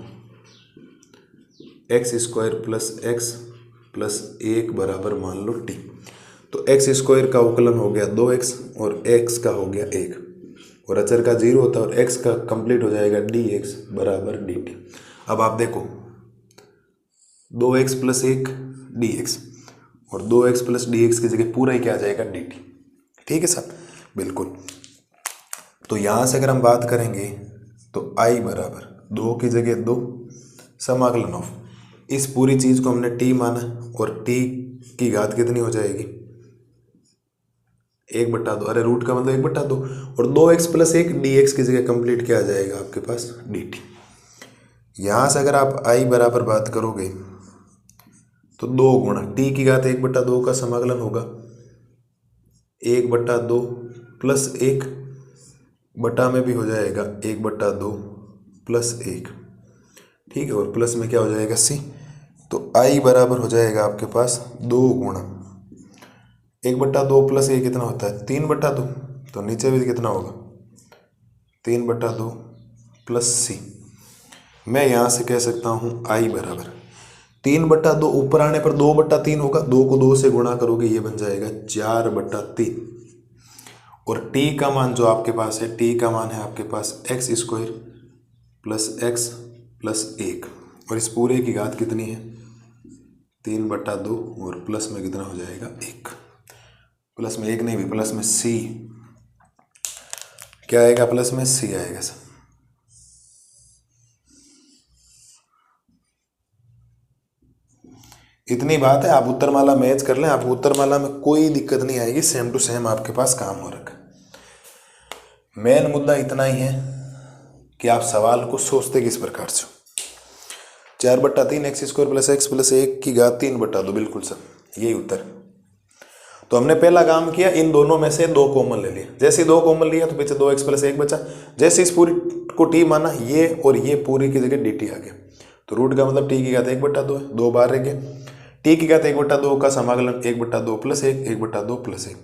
x² + x प्लस 1 बराबर मान लो t। तो x² का अवकलन हो गया 2x, और x का हो गया 1, और अचर का 0 होता है, और x का कंप्लीट हो जाएगा dx बराबर dt। अब आप देखो 2x + 1 dx, और 2x + dx की जगह पूरा ही क्या आ जाएगा dt, ठीक है साहब, बिल्कुल। तो यहाँ से अगर हम बात करेंगे तो i बराबर 2 की जगह 2 समाकलन ऑफ, इस पूरी चीज़ को हमने t माना, और t की घात कितनी हो जाएगी 1/2, अरे रूट का मतलब 1/2, और 2x + 1 dx की जगह कंप्लीट क्या आ जाएगा आपके पास dt। यहाँ से अगर आप i बराबर बात करोगे तो 2 गुणा t की घात 1/2 का समाकलन होगा 1/2 + 1 बटा में भी हो जाएगा 1/2 + 1, ठीक है, और प्लस में क्या हो जाएगा c। तो i बराबर हो जाएगा आपके पास 2 गुणा 1/2 + 1 कितना होता है 3/2, तो नीचे भी कितना होगा 3/2 + c। मैं यहाँ से कह सकता हूँ i बराबर 3/2 ऊपर आने पर 2/3 होगा, 2 को 2 से गुणा करोगे ये बन जाएगा 4/3। और t का मान जो आपके पास है, t का मान है आपके पास x² प्लस x प्लस 1, और इस पूरे की घात कितनी है 3/2, और प्लस में कितना हो जाएगा 1, प्लस में 1 नहीं भी, प्लस में c, क्या आएगा प्लस में c आएगा सर। इतनी बात है, आप उत्तरमाला मैच कर लें, आपको उत्तरमाला में कोई दिक्कत नहीं आएगी, सेम टू सेम आपके पास काम हो रखा है। मेन मुद्दा इतना ही है कि आप सवाल को सोचते किस प्रकार से हो। 4/3 x² प्लस x प्लस 1 की घात 3/2, बिल्कुल सर, यही उत्तर। तो हमने पहला काम किया, इन दोनों में से 2 कॉमन ले लिया। जैसे 2 कॉमन लिया तो पीछे 2x प्लस 1 बचा। जैसे इस पूरी को t माना, ये और ये पूरी की जगह dt आ गया। तो रूट का मतलब t की घात 1/2 है, 2 बार रह गए। t की घात 1/2 का समाकलन 1/2 प्लस 1, 1/2 प्लस 1,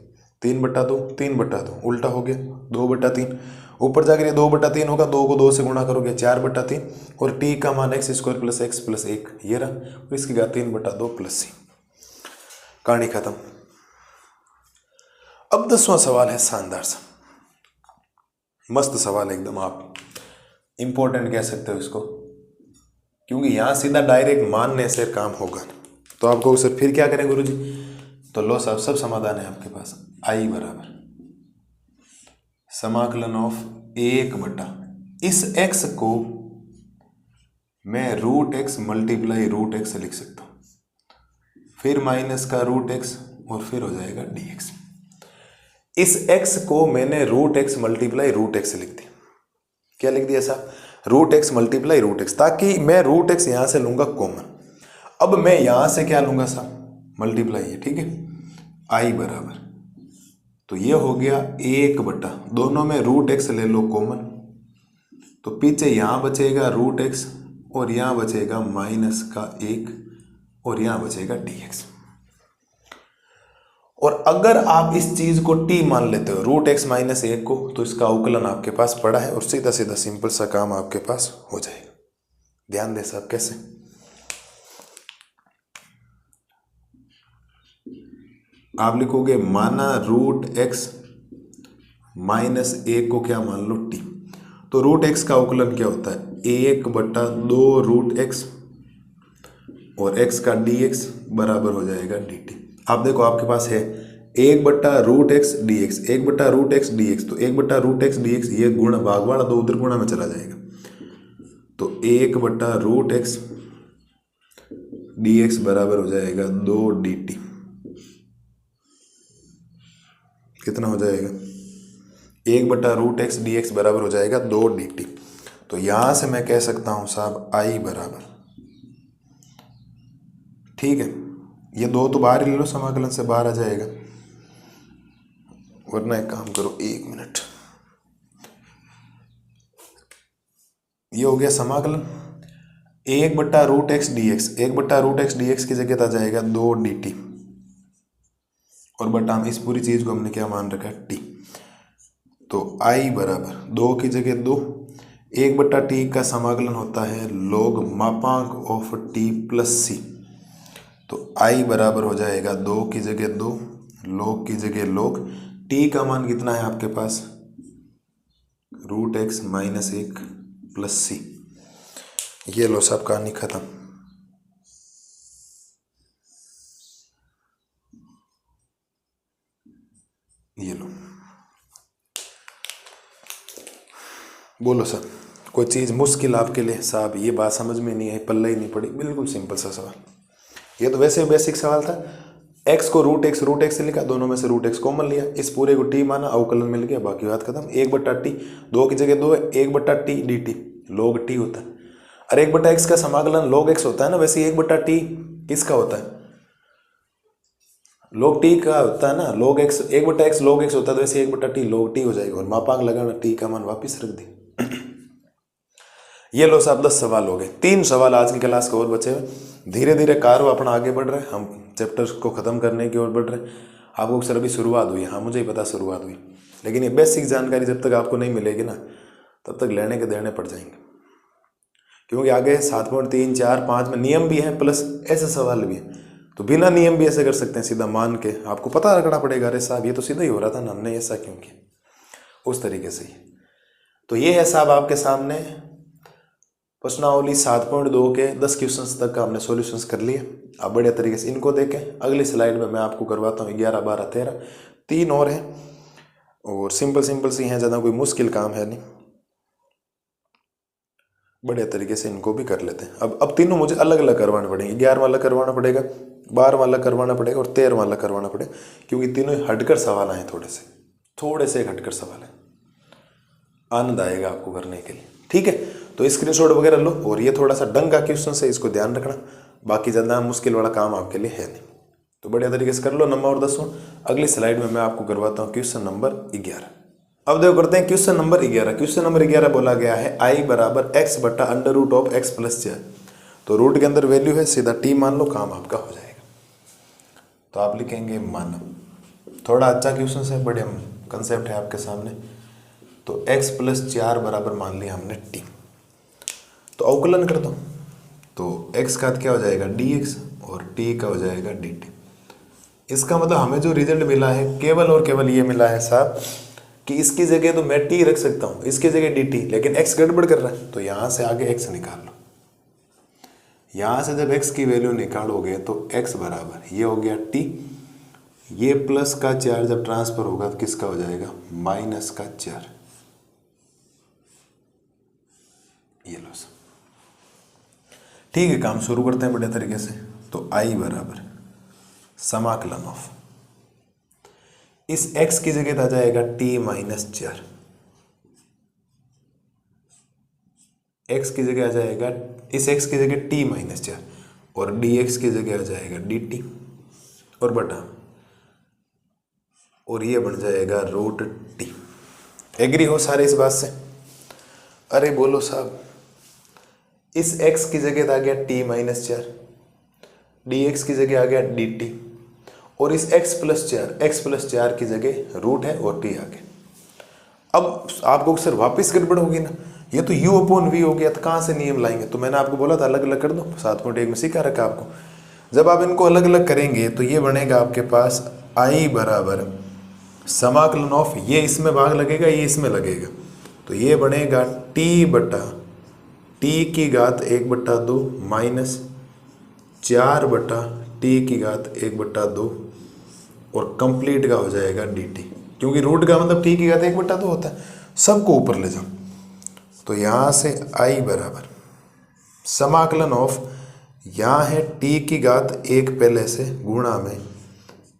3/2, 3/2 उल्टा हो गया 2/3। ऊपर जाकर ये 2/3 होगा, 2 को 2 से गुणा करोगे 4/3, और t का मान x² प्लस x प्लस 1 ये रहा, और इसकी घात 3/2 प्लस c। कहानी खत्म। अब 10वां सवाल है शानदार सा, मस्त सवाल एकदम, आप इंपॉर्टेंट कह सकते हो इसको, क्योंकि यहां सीधा डायरेक्ट मानने से काम होगा। तो आपको सर फिर क्या करें गुरुजी? तो लो साहब, सब समाधान है आपके पास। i बराबर समाकलन ऑफ 1 इस x को मैं √x मल्टीप्लाई √x लिख सकता हूं, फिर माइनस का √x, और फिर हो जाएगा dx। इस x को मैंने √x मल्टीप्लाई √x लिख दिया। क्या लिख दिया साहब? √x मल्टीप्लाई √x, ताकि मैं √x यहां से लूंगा कॉमन। अब मैं यहां से क्या लूंगा साहब? मल्टीप्लाई है, ठीक है। i बराबर, तो ये हो गया 1/, दोनों में √x ले लो कॉमन, तो पीछे यहां बचेगा √x, और यहां बचेगा माइनस का 1, और यहां बचेगा dx। और अगर आप इस चीज को t मान लेते हो, √x माइनस 1 को, तो इसका अवकलन आपके पास पड़ा है, और सीधा सीधा सिंपल सा काम आपके पास हो जाएगा। ध्यान दे साहब, कैसे? आप लिखोगे माना √x माइनस 1 को क्या मान लो t, तो √x का अवकलन क्या होता है? 1/2 √x, और x का dx बराबर हो जाएगा dt। आप देखो आपके पास है 1/√x dx, 1/√x dx, तो 1/√x dx ये गुण भाग वाला 2 उधर गुणा में चला जाएगा, तो 1/√x dx बराबर हो जाएगा 2 dt। कितना हो जाएगा? 1/√x dx बराबर हो जाएगा 2 dt। तो यहां से मैं कह सकता हूं साहब i बराबर, ठीक है, ये 2 तो बाहर ही ले लो, समाकलन से बाहर आ जाएगा, वरना एक काम करो 1 मिनट, ये हो गया समाकलन 1/√x dx, 1/√x dx की जगह आ जाएगा 2 dt, और बटा इस पूरी चीज को हमने क्या मान रखा है? t। तो i बराबर 2 की जगह 2, 1/t का समाकलन होता है log मापांक ऑफ t प्लस c, तो i बराबर हो जाएगा 2 की जगह 2, log की जगह log, t का मान कितना है आपके पास? √x minus 1 plus c। ये लो सब कहानी खत्म। ये लो, बोलो सर, कोई चीज़ मुश्किल आपके लिए? साहब ये बात समझ में नहीं आई, पल्ले ही नहीं पड़ी, बिल्कुल सिंपल सा सवाल। ये तो वैसे बेसिक सवाल था। x को √x से लिखा, दोनों में से √x कॉमन लिया, इस पूरे को t माना, अवकलन मिल गया, बाकी बात खत्म। 1/t, 2 की जगह 2 है, 1/t dt log t होता है। अरे 1/x का समाकलन log x होता है ना, वैसे 1/t किसका होता है? log t का होता है ना, log x, 1/x log x होता है, तो वैसे 1/t log t हो जाएगा, और मापांक लगाना, t का मान वापिस रख दी। ये लो साहब 10 सवाल हो गए, 3 सवाल आज की क्लास के और बचे हुए। धीरे धीरे कार्य अपना आगे बढ़ रहे हैं, हम चैप्टर्स को खत्म करने की ओर बढ़ रहे हैं। आपको सर अभी शुरुआत हुई, हाँ मुझे ही पता शुरुआत हुई, लेकिन ये बेसिक जानकारी जब तक आपको नहीं मिलेगी ना, तब तक लेने के देने पड़ जाएंगे। क्योंकि आगे 7.3, 4, 5 में नियम भी है प्लस ऐसे सवाल भी है, तो बिना नियम भी ऐसे कर सकते हैं, सीधा मान के आपको पता रखना पड़ेगा, अरे साहब ये तो सीधा ही हो रहा था ना, हमने ऐसा क्यों किया, उस तरीके से ही। तो ये है साहब आपके सामने प्रश्नावली 7.2 के 10 क्वेश्चंस तक का हमने सॉल्यूशंस कर लिए। आप बढ़िया तरीके से इनको देखें। अगली स्लाइड में मैं आपको करवाता हूँ 11, 12, 13, 3 और हैं, और सिंपल सी हैं, ज़्यादा कोई मुश्किल काम है नहीं, बढ़िया तरीके से इनको भी कर लेते हैं। अब तीनों मुझे अलग अलग करवाने पड़ेंगे, 11 वाला करवाना पड़ेगा, 12 वाला करवाना पड़ेगा और 13 वाला करवाना पड़ेगा, क्योंकि तीनों हटकर सवाल आए, थोड़े से हटकर सवाल है, आनंद आएगा आपको करने के लिए। ठीक है, तो स्क्रीनशॉट वगैरह लो, और ये थोड़ा सा डंग का क्वेश्चन है, इसको ध्यान रखना, बाकी ज़्यादा मुश्किल वाला काम आपके लिए है नहीं, तो बढ़िया तरीके से कर लो। नंबर 10 अगली स्लाइड में मैं आपको करवाता हूँ क्वेश्चन नंबर 11। अब देखो करते हैं क्वेश्चन नंबर 11। क्वेश्चन नंबर 11 बोला गया है I बराबर x बटा under root of x plus 4। तो रूट के अंदर वैल्यू है, सीधा t मान लो, काम आपका हो जाएगा। तो आप लिखेंगे मान, थोड़ा अच्छा क्वेश्चन है, बढ़िया कंसेप्ट है आपके सामने। तो x प्लस 4 बराबर मान लिया हमने t, तो अवकलन कर दो, तो x का क्या हो जाएगा dx और t का हो जाएगा dt। इसका मतलब हमें जो रिजल्ट मिला है केवल और केवल ये मिला है साहब कि इसकी जगह तो मैं t रख सकता हूँ, इसकी जगह dt, लेकिन x गड़बड़ कर रहा है, तो यहाँ से आगे x निकाल लो। यहाँ से जब x की वैल्यू निकालोगे तो x बराबर ये हो गया t, ये प्लस का 4 जब ट्रांसफर होगा तो किसका हो जाएगा, माइनस का 4। ये लो सर, ठीक है, काम शुरू करते हैं बढ़िया तरीके से। तो I बराबर समाकलन ऑफ, इस x की जगह आ जाएगा t माइनस 4, x की जगह आ जाएगा, इस x की जगह t माइनस 4, और dx की जगह आ जाएगा dt, और बटा, और ये बन जाएगा रूट t। एग्री हो सारे इस बात से? अरे बोलो साहब, इस x की जगह आ गया t माइनस 4, dx की जगह आ गया dt, और इस x प्लस 4 की जगह रूट है और t आ गया। अब आपको सर वापस गड़बड़ होगी ना, ये तो u अपॉन v हो गया, तो कहाँ से नियम लाएंगे? तो मैंने आपको बोला था अलग अलग कर दो, 7.1 में सिखा रखा आपको। जब आप इनको अलग अलग करेंगे तो ये बनेगा आपके पास I बराबर समाकलन ऑफ, ये इसमें भाग लगेगा, ये इसमें लगेगा, तो ये बनेगा t बटा t की घात 1/2 माइनस 4 बटा t की घात 1/2, और कंप्लीट का हो जाएगा dt, क्योंकि रूट का मतलब t की घात 1/2 होता है। सबको ऊपर ले जाओ, तो यहाँ से I बराबर समाकलन ऑफ, यहाँ है t की घात 1 पहले से गुणा में,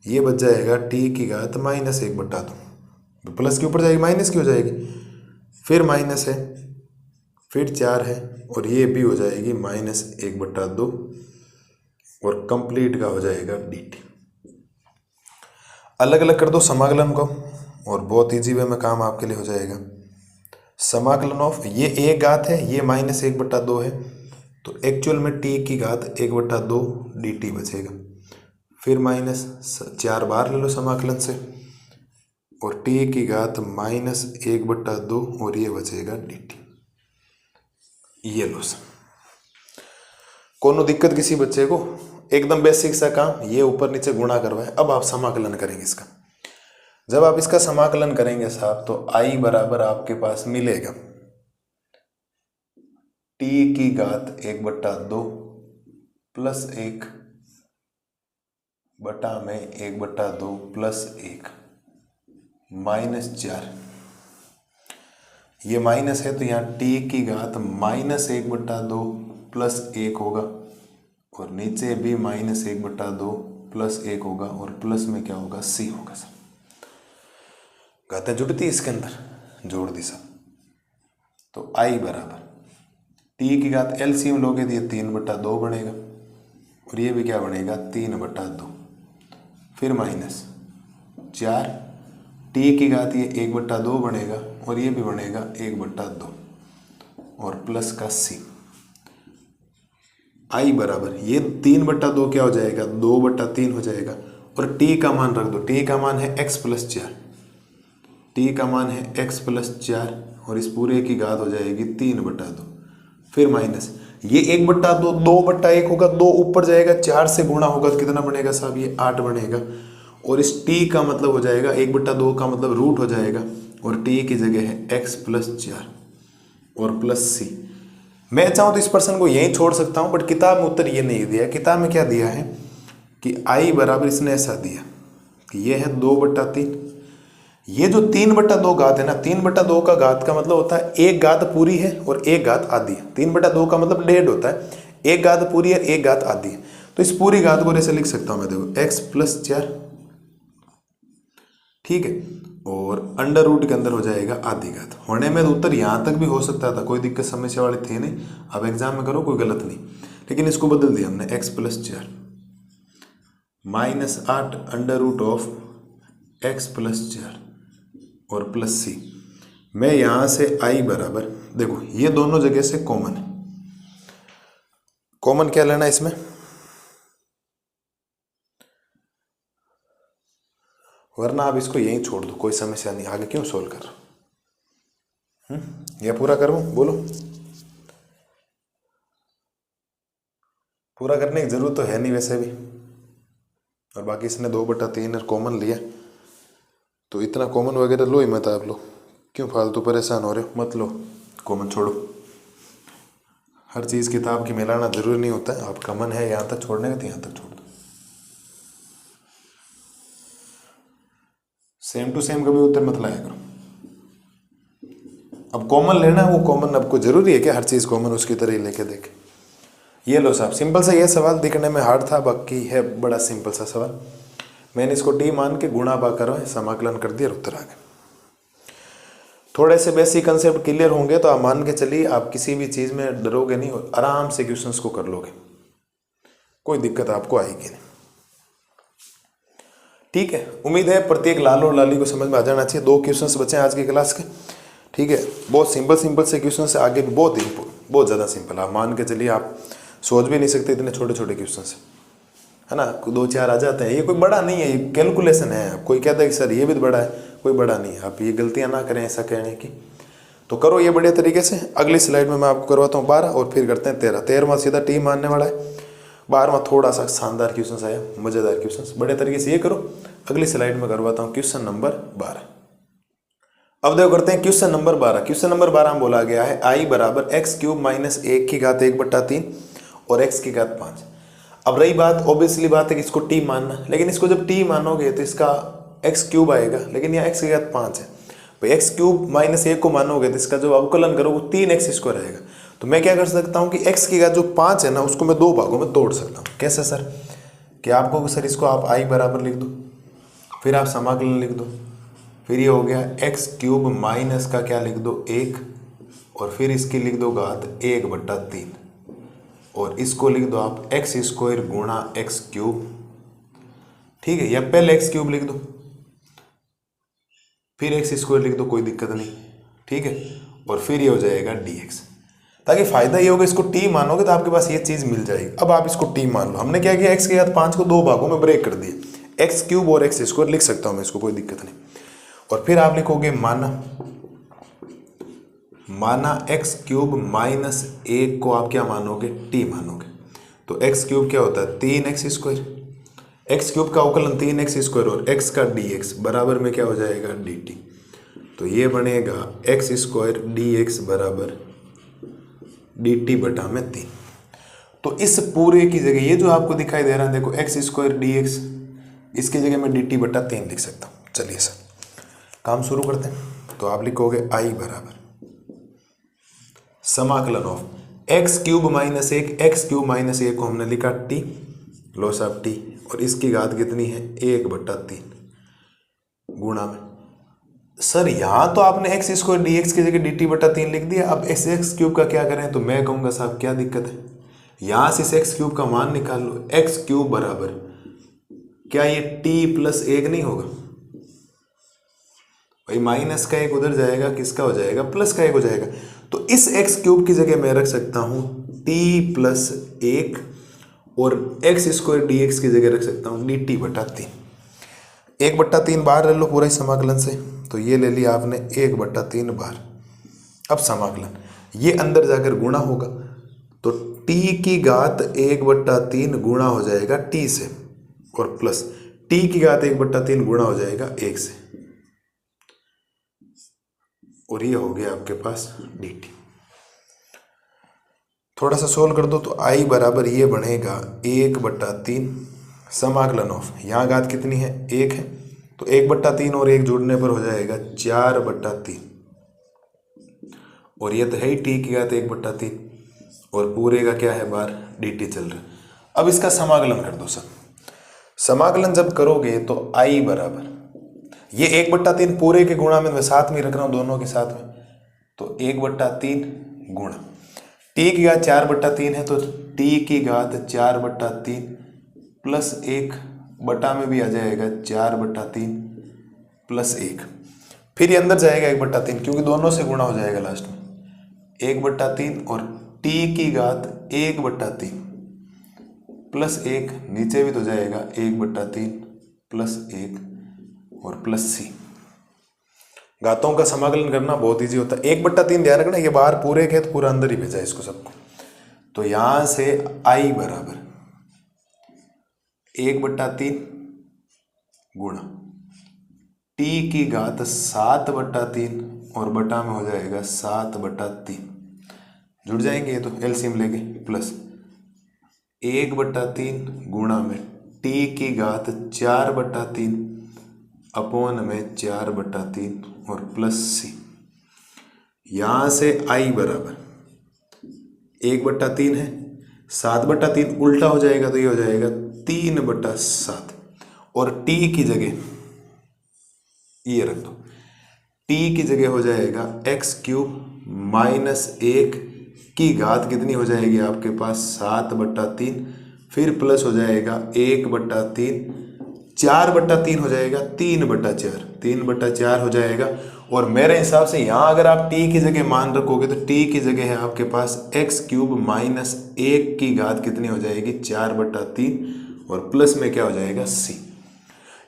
ये बच जाएगा t की घात माइनस 1/2, प्लस के ऊपर जाएगी माइनस की हो जाएगी, फिर माइनस है, फिर 4 है, और ये भी हो जाएगी माइनस 1/2, और कंप्लीट का हो जाएगा dt। अलग अलग कर दो समाकलन को, और बहुत इजी वे में काम आपके लिए हो जाएगा। समाकलन ऑफ, ये एक घात है, ये माइनस 1/2 है, तो एक्चुअल में t की घात 1/2 dt बचेगा, फिर माइनस 4 बार ले लो समाकलन से, और t की घात माइनस 1/2, और ये बचेगा dt। ये लो सर, कोनो दिक्कत किसी बच्चे को? एकदम बेसिक सा काम, ये ऊपर नीचे गुणा करवाए। अब आप समाकलन करेंगे इसका। जब आप इसका समाकलन करेंगे साहब, तो I बराबर आपके पास मिलेगा t की घात 1/2 प्लस 1 बटा में 1/2 प्लस 1 माइनस 4, ये माइनस है तो यहाँ t की घात माइनस 1/2 प्लस 1 होगा, और नीचे भी माइनस 1/2 प्लस 1 होगा, और प्लस में क्या होगा, c होगा सर। घातें जुड़ती इसके अंदर, जोड़ दी सब। तो I बराबर t की घात एलसीएम लोगे तो ये 3/2 बनेगा, और ये भी क्या बनेगा, 3/2, फिर माइनस 4, t की घात ये 1/2 बनेगा, और ये भी बनेगा 1/2, और प्लस का c। I बराबर ये 3/2 क्या हो जाएगा, 2/3 हो जाएगा, और t का मान रख दो, t का मान है x प्लस 4, t का मान है x प्लस 4, और इस पूरे की घात हो जाएगी 3/2, फिर माइनस, ये 1/2, 2/1 होगा, 2 ऊपर जाएगा, 4 से गुणा होगा तो कितना बनेगा साहब, ये 8 बनेगा। और इस t का मतलब हो जाएगा 1/2 का मतलब रूट हो जाएगा, और t की जगह है x + 4 और प्लस c। मैं चाहूँ तो इस पर्सन को यहीं छोड़ सकता हूँ, बट किताब में उत्तर ये नहीं दिया है। किताब में क्या दिया है कि i बराबर, इसने ऐसा दिया कि ये है 2/3। ये जो 3/2 घात है ना, 3/2 का घात का मतलब होता है एक घात पूरी है और एक घात आधी है। 3/2 का मतलब 1.5 होता है, एक घात पूरी है, एक घात आधी है। तो इस पूरी घात को ऐसे लिख सकता हूं मैं, देखो x + 4, ठीक है, और अंडर रूट के अंदर हो जाएगा आधी घात। होने में उत्तर यहां तक भी हो सकता था, कोई दिक्कत समस्या वाली थी नहीं। अब एग्जाम में करो कोई गलत नहीं, लेकिन इसको बदल दिया हमने, x + 4 -8 under root of x + 4 और प्लस c। मैं यहां से i बराबर, देखो ये दोनों जगह से कॉमन है, कॉमन क्या लेना है इसमें, वरना आप इसको यहीं छोड़ दो, कोई समस्या नहीं, आगे क्यों सोल्व कर रहे हो। ये पूरा करूं, बोलो। पूरा करने की जरूरत तो है नहीं वैसे भी, और बाकी इसने 2/3 कॉमन लिया, तो इतना कॉमन वगैरह लो ही मत आप लोग, क्यों फालतू परेशान हो रहे हो, मत लो, कॉमन छोड़ो। हर चीज़ किताब की मिलाना जरूरी नहीं होता है, आपका मन है यहाँ तक छोड़ने का तो यहाँ तक छोड़ दो। सेम टू सेम कभी उत्तर मत लाया करो। अब कॉमन लेना है, वो कॉमन आपको जरूरी है कि हर चीज़ कॉमन उसकी तरह ही लेके देखे। ये लो साहब, सिंपल सा ये सवाल दिखने में हार्ड था, बाकी है बड़ा सिंपल सा सवाल। मैंने इसको टी मान के गुणा बा करो समाकलन कर दिया और उत्तर आ गया। थोड़े से बेसिक कंसेप्ट क्लियर होंगे तो आप मान के चलिए, आप किसी भी चीज़ में डरोगे नहीं और आराम से क्वेश्चंस को कर लोगे, कोई दिक्कत आपको आएगी नहीं। ठीक है, उम्मीद है प्रत्येक लाल और लाली को समझ में आ जाना चाहिए। 2 क्वेश्चंस बचे हैं आज की क्लास के, ठीक है, बहुत सिंपल से क्वेश्चन से, आगे भी बहुत ज़्यादा सिंपल। आप मान के चलिए, आप सोच भी नहीं सकते इतने छोटे छोटे क्वेश्चन है ना, 2-4 आ जाते हैं। ये कोई बड़ा नहीं है, ये कैलकुलेशन है। कोई कहता है कि सर ये भी बड़ा है, कोई बड़ा नहीं है। आप ये गलतियां ना करें ऐसा कहने की, तो करो ये बढ़िया तरीके से। अगली स्लाइड में मैं आपको करवाता हूँ 12 और फिर करते हैं 13वां सीधा टी मानने वाला है। 12वां थोड़ा सा शानदार क्वेश्चन आया, मज़ेदार क्वेश्चन, बढ़िया तरीके से ये करो। अगली स्लाइड में करवाता हूँ क्वेश्चन नंबर 12। अब देखो करते हैं क्वेश्चन नंबर 12। क्वेश्चन नंबर 12 में बोला गया है i बराबर x³ - 1 की घात 1/3 और x की घात 5। अब रही बात, ऑब्वियसली बात है कि इसको t मानना, लेकिन इसको जब t मानोगे तो इसका x³ आएगा, लेकिन यहाँ x की घात 5 है भाई। x³ - 1 को मानोगे तो इसका जो अवकलन करो वो 3x² आएगा। तो मैं क्या कर सकता हूँ कि x की घात जो 5 है ना, उसको मैं 2 भागों में तोड़ सकता हूँ। कैसे सर, कि आपको सर इसको आप i बराबर लिख दो, फिर आप समाकलन लिख दो, फिर ये हो गया x³ माइनस का क्या लिख दो 1, और फिर इसकी लिख दो घात 1/3, और इसको लिख दो आप x² गुणा x³, ठीक है, या पहले x³ लिख दो फिर x² लिख दो, कोई दिक्कत नहीं, ठीक है, और फिर ये हो जाएगा dx। ताकि फायदा ये होगा, इसको t मानोगे तो आपके पास ये चीज मिल जाएगी। अब आप इसको t मान लो। हमने क्या किया, x की घात 5 को 2 भागों में ब्रेक कर दिया, x³ और x² लिख सकता हूं मैं इसको, कोई दिक्कत नहीं। और फिर आप लिखोगे माना x³ - 1 को आप क्या मानोगे, t मानोगे। तो x³ क्या होता है 3x², x³ का अवकलन 3x² और x का dx बराबर में क्या हो जाएगा dt। तो ये बनेगा x² dx बराबर dt/3। तो इस पूरे की जगह ये जो आपको दिखाई दे रहा है, देखो x² dx, इसकी जगह मैं dt/3 लिख सकता हूँ। चलिए सर काम शुरू करते हैं। तो आप लिखोगे i बराबर समाकलन ऑफ x³ - 1, x³ - 1 को हमने लिखा t, लो साहब t, और इसकी घात कितनी है 1/3 गुणा में। सर यहाँ तो आपने x² dx की जगह dt/3 लिख दिया। अब इस x³ का क्या करें, तो मैं कहूँगा साहब क्या दिक्कत है, यहाँ से इस x³ का मान निकाल लो। x³ बराबर क्या ये t+1 नहीं होगा भाई, माइनस का 1 उधर जाएगा, किसका हो जाएगा प्लस का 1 हो जाएगा। तो इस x³ की जगह मैं रख सकता हूँ t+1 और x² dx की जगह रख सकता हूँ dt/3। 1/3 बाहर ले लो पूरा ही समाकलन से, तो ये ले लिया आपने 1/3 बाहर। अब समाकलन ये अंदर जाकर गुणा होगा, तो t की घात 1/3 गुणा हो जाएगा t से, और प्लस t की घात 1/3 गुणा हो जाएगा 1 से, और ये हो गया आपके पास dt। थोड़ा सा सोल्व कर दो तो i बराबर ये बनेगा 1/3 समाकलन ऑफ, यहाँ घात कितनी है 1 है, तो 1/3 और 1 जोड़ने पर हो जाएगा 4/3, और ये तो है ही t की घात 1/3, और पूरे का क्या है बार dt चल रहा है। अब इसका समाकलन कर दो सर। समाकलन जब करोगे तो i बराबर ये 1/3 पूरे के गुणा में मैं साथ में रख रहा हूँ दोनों के साथ में, तो 1/3 गुणा t की घात 4/3 है, तो t की घात 4/3 प्लस 1 बटा में भी आ जाएगा 4/3 प्लस 1, फिर ये अंदर जाएगा 1/3 क्योंकि दोनों से गुणा हो जाएगा लास्ट में 1/3, और t की घात 1/3 प्लस 1 नीचे भी तो जाएगा 1/3 प्लस 1 और प्लस c। घातों का समाकलन करना बहुत इजी होता है। 1/3 ध्यान रखना, ये बाहर पूरे के तो पूरा अंदर ही भेजा है इसको सबको, तो यहां से i बराबर 1/3 गुणा t की घात 7/3 और बटा में हो जाएगा 7/3, जुड़ जाएंगे ये तो एलसीएम लेके, प्लस 1/3 गुणा में t की घात 4/3 अपॉन में 4/3 और प्लस c। यहां से i बराबर 1/3 है, 7/3 उल्टा हो जाएगा तो ये हो जाएगा 3/7, और t की जगह ये रख दो, t की जगह हो जाएगा x³ माइनस 1 की घात कितनी हो जाएगी आपके पास 7/3, फिर प्लस हो जाएगा 1/3, 4/3 हो जाएगा 3/4, 3/4 हो जाएगा। और मेरे हिसाब से यहाँ अगर आप t की जगह मान रखोगे तो t की जगह है आपके पास x³ माइनस 1 की घात कितनी हो जाएगी 4/3, और प्लस में क्या हो जाएगा c।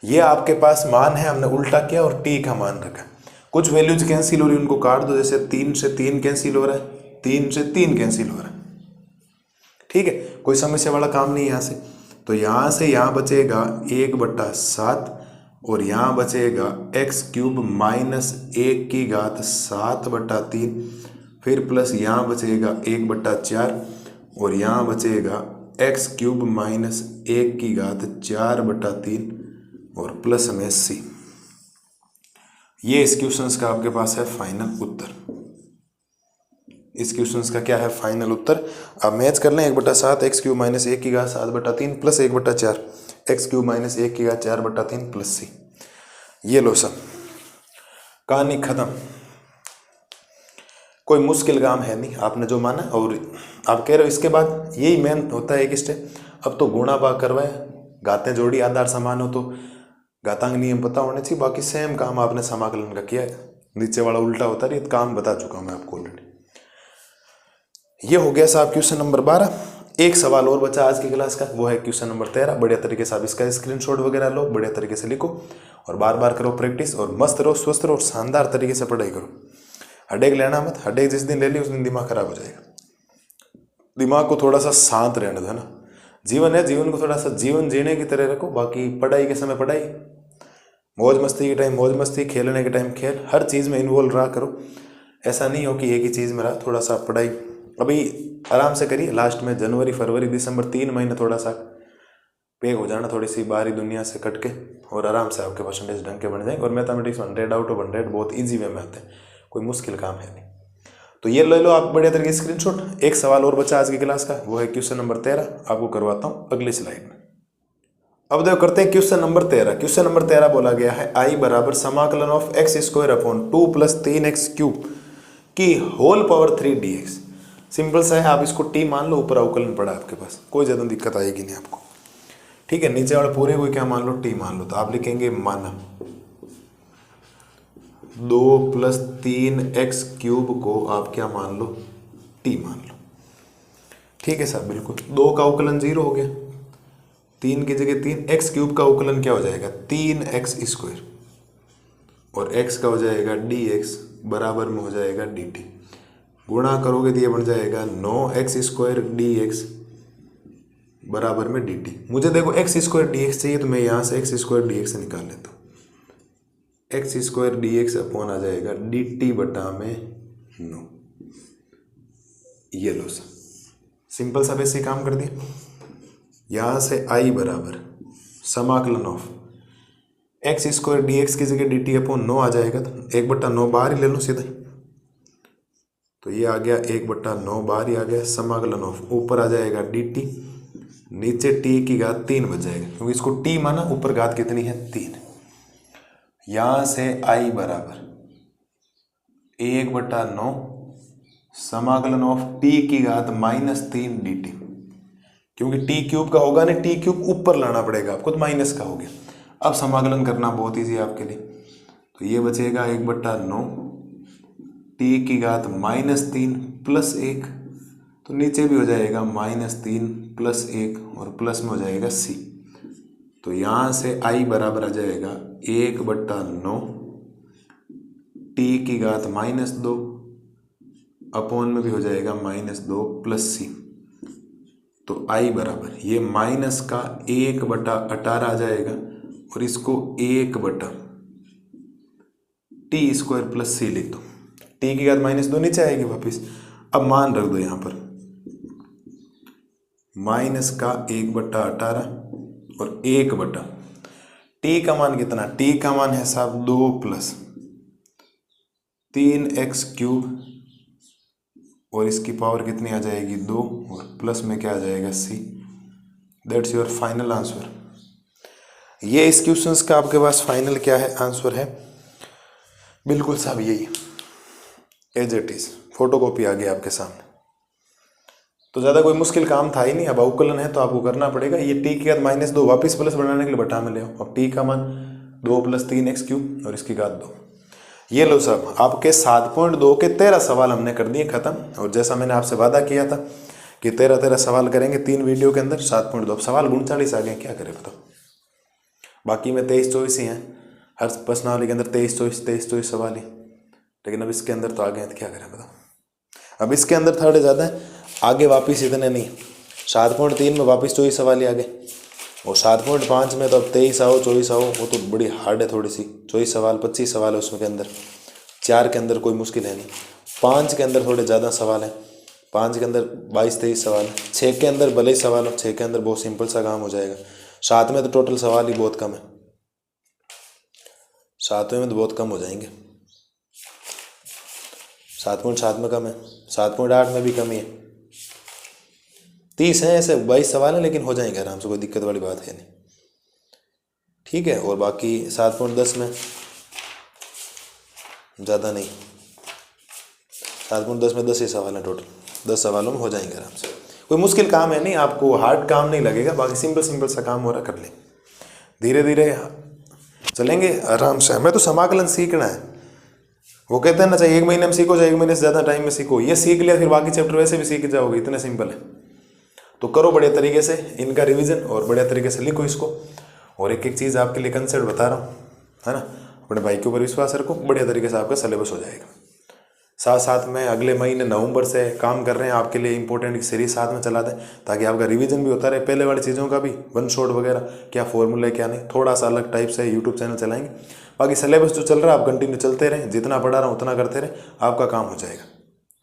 ये आपके पास मान है, हमने उल्टा किया और t का मान रखा। कुछ वैल्यूज कैंसिल हो रही है उनको काट दो, जैसे 3 से 3 कैंसिल हो रहा है, 3 से 3 कैंसिल हो रहा है, ठीक है, कोई समस्या वाला काम नहीं यहाँ से। तो यहाँ से यहाँ बचेगा 1/7 और यहाँ बचेगा x³ माइनस 1 की घात 7/3, फिर प्लस यहाँ बचेगा 1/4 और यहाँ बचेगा x³ माइनस 1 की घात 4/3 और प्लस में c। ये इस क्वेश्चन का आपके पास है फाइनल उत्तर। इस क्वेश्चन का क्या है फाइनल उत्तर। अब मैच कर लें 1/7 x³ माइनस 1 की घात 7/3 प्लस 1/4 x³ माइनस 1 की घात 4/3 प्लस c। ये लो सब, कहानी खत्म। कोई मुश्किल काम है नहीं, आपने जो माना और आप कह रहे हो इसके बाद यही मेन होता है एक स्टेप। अब तो गुणा भाग करवाए, घातें जोड़ी आधार समान हो तो घातांक नियम पता होने चाहिए, बाकी सेम काम आपने समाकलन का किया है, नीचे वाला उल्टा होता है, काम बता चुका हूं मैं आपको ऑलरेडी। ये हो गया साहब क्वेश्चन नंबर 12। एक सवाल और बचा आज की क्लास का, वो है क्वेश्चन नंबर 13। बढ़िया तरीके से आप इसका स्क्रीनशॉट वगैरह लो, बढ़िया तरीके से लिखो और बार बार करो प्रैक्टिस, और मस्त रहो, स्वस्थ रहो और शानदार तरीके से पढ़ाई करो। हेडेक लेना मत, हेडेक जिस दिन ले ली उस दिन दिमाग खराब हो जाएगा। दिमाग को थोड़ा सा शांत रहने दो, है ना। जीवन है, जीवन को थोड़ा सा जीवन जीने की तरह रखो। बाकी पढ़ाई के समय पढ़ाई, मौज मस्ती के टाइम मौज मस्ती, खेलने के टाइम खेल, हर चीज़ में इन्वॉल्व रहा करो। ऐसा नहीं हो कि एक ही चीज़ में रहा। थोड़ा सा पढ़ाई अभी आराम से करिए, लास्ट में जनवरी फरवरी दिसंबर 3 महीने थोड़ा सा पेग हो जाना, थोड़ी सी बाहरी दुनिया से कट के, और आराम से आपके परसेंटेज ढंग के बन जाएंगे। और मैथमेटिक्स 100 आउट ऑफ 100 बहुत ईजी वे में आते हैं, कोई मुश्किल काम है नहीं। तो ये ले लो आप बढ़िया तरीके से स्क्रीनशॉट। एक सवाल और बचा आज की क्लास का, वो है क्वेश्चन नंबर 13। आपको करवाता हूँ अगली स्लाइड में। अब देखो करते हैं क्वेश्चन नंबर 13। क्वेश्चन नंबर 13 बोला गया है आई बराबर समाकलन ऑफ x² अपॉन 2 + 3x³ की होल पावर 3 dx। सिंपल सा है, आप इसको t मान लो, ऊपर अवकलन पड़ा आपके पास, कोई ज़्यादा दिक्कत आएगी नहीं आपको, ठीक है। नीचे वाले पूरे को क्या मान लो, t मान लो, तो आप लिखेंगे माना 2 + 3x³ को आप क्या मान लो, t मान लो, ठीक है साहब। बिल्कुल 2 का अवकलन 0 हो गया, 3 की जगह 3, x³ का अवकलन क्या हो जाएगा 3x² और x का हो जाएगा dx बराबर में हो जाएगा dt। गुणा करोगे तो ये बन जाएगा 9x² dx बराबर में dt। मुझे देखो x² dx चाहिए तो मैं यहाँ से x² dx निकाल लेता हूँ। x² dx अपॉन आ जाएगा dt बटा में 9। ये लो सर, सिंपल सा वैसे काम कर दिया। यहाँ से i बराबर समाकलन ऑफ x² dx की जगह dt अपॉन 9 आ जाएगा, तो 1/9 बाहर ही ले लो सीधा। तो ये आ गया 1/9 बाहर ही आ गया। समाकलन ऑफ ऊपर आ जाएगा dt, नीचे t की घात 3 बच जाएगा, क्योंकि इसको t माना, ऊपर घात कितनी है 3। यहाँ से i बराबर 1/9 समाकलन ऑफ t की घात -3 dt, क्योंकि t क्यूब का होगा ना, t क्यूब ऊपर लाना पड़ेगा आपको, तो माइनस का हो गया। अब समाकलन करना बहुत ईजी है आपके लिए, तो ये बचेगा 1/9 t की घात -3 प्लस 1, तो नीचे भी हो जाएगा -3 प्लस 1 और प्लस में हो जाएगा c। तो यहाँ से i बराबर आ जाएगा 1/9 t की घात -2 अपॉन में भी हो जाएगा -2 प्लस c। तो i बराबर ये माइनस का 1/18 आ जाएगा, और इसको 1/t² प्लस c लिख दो। t की घात -2 नीचे आएगी वापिस। अब मान रख दो यहाँ पर माइनस का 1/18 और 1/, t का मान कितना, t का मान है साहब 2 प्लस 3x³ और इसकी पावर कितनी आ जाएगी 2, और प्लस में क्या आ जाएगा c। That's your final answer. ये इस क्वेश्चंस का आपके पास फाइनल क्या है आंसर है, बिल्कुल साहब यही एज इट इज, फोटोकॉपी आ गई आपके सामने। तो ज़्यादा कोई मुश्किल काम था ही नहीं। अब अवकलन है तो आपको करना पड़ेगा। ये t की घात -2 वापिस प्लस बनाने के लिए बटा में ले आओ। अब t का मान 2 + 3x³ और इसकी घात 2। ये लो साहब, आपके 7.2 के 13 सवाल हमने कर दिए ख़त्म। और जैसा मैंने आपसे वादा किया था कि 13 सवाल करेंगे 3 वीडियो के अंदर। 7.2 अब सवाल 39 आ गए, क्या करें बताओ। बाकी में 23-24 ही हैं, हर प्रश्नावली के अंदर 23-24 सवाल ही, लेकिन अब इसके अंदर तो आ गए हैं तो क्या करें बताओ। अब इसके अंदर थोड़े ज़्यादा है, आगे वापस इतने नहीं। 7.3 में वापस 24 सवाल ही आ गए, और 7.5 में तो अब 23 आओ 24 आओ, वो तो बड़ी हार्ड है थोड़ी सी। 24 सवाल 25 सवाल है उसमें के अंदर। 4 के अंदर कोई मुश्किल है नहीं। 5 के अंदर थोड़े ज़्यादा सवाल हैं। 5 के अंदर 22-23 सवाल है। 6 के अंदर भले ही सवाल हो, 6 के अंदर बहुत सिंपल सा काम हो जाएगा। 7 में तो टोटल सवाल ही बहुत कम है, 7वें में तो बहुत कम हो जाएंगे। 7.7 में कम है, 7.8 में भी कम ही है। 30 हैं ऐसे 22 सवाल हैं, लेकिन हो जाएंगे आराम से, कोई दिक्कत वाली बात है नहीं। ठीक है, और बाकी 7.10 में ज़्यादा नहीं, 7.10 में 10 ही सवाल हैं टोटल। 10 सवालों में हो जाएंगे आराम से, कोई मुश्किल काम है नहीं, आपको हार्ड काम नहीं लगेगा। बाकी सिंपल सा काम हो रहा, कर ले, धीरे धीरे चलेंगे आराम से। हमें तो समाकलन सीखना है। वो कहते हैं ना, चाहे 1 महीने में सीखो चाहे 1 महीने से ज़्यादा टाइम में सीखो, ये सीख लिया फिर बाकी चैप्टर वैसे भी सीख जाओगे, इतने सिंपल है। तो करो बढ़िया तरीके से इनका रिवीजन, और बढ़िया तरीके से लिखो इसको। और एक एक चीज़ आपके लिए कंसेप्ट बता रहा हूँ, है ना। अपने भाई के ऊपर विश्वास रखो, बढ़िया तरीके से आपका सिलेबस हो जाएगा। साथ साथ में अगले महीने नवंबर से काम कर रहे हैं आपके लिए इंपॉर्टेंट सीरीज साथ में चला दें, ताकि आपका रिवीजन भी होता रहे। पहले वाली चीज़ों का भी, वन शॉट वगैरह, क्या फॉर्मूला क्या नहीं, थोड़ा सा अलग टाइप से यूट्यूब चैनल चलाएंगे। बाकी सिलेबस जो चल रहा है आप कंटिन्यू चलते रहें, जितना पढ़ा रहा हूँ उतना करते रहें, आपका काम हो जाएगा।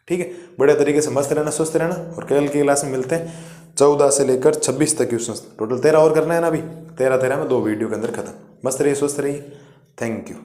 ठीक है, बढ़िया तरीके से मस्त रहना, स्वस्थ रहना। और कल की क्लास में मिलते हैं 14 से लेकर 26 तक क्वेश्चन, टोटल 13 और करना है ना। अभी 13 में 2 वीडियो के अंदर खत्म। मस्त रहिए, स्वस्थ रहिए। Thank you.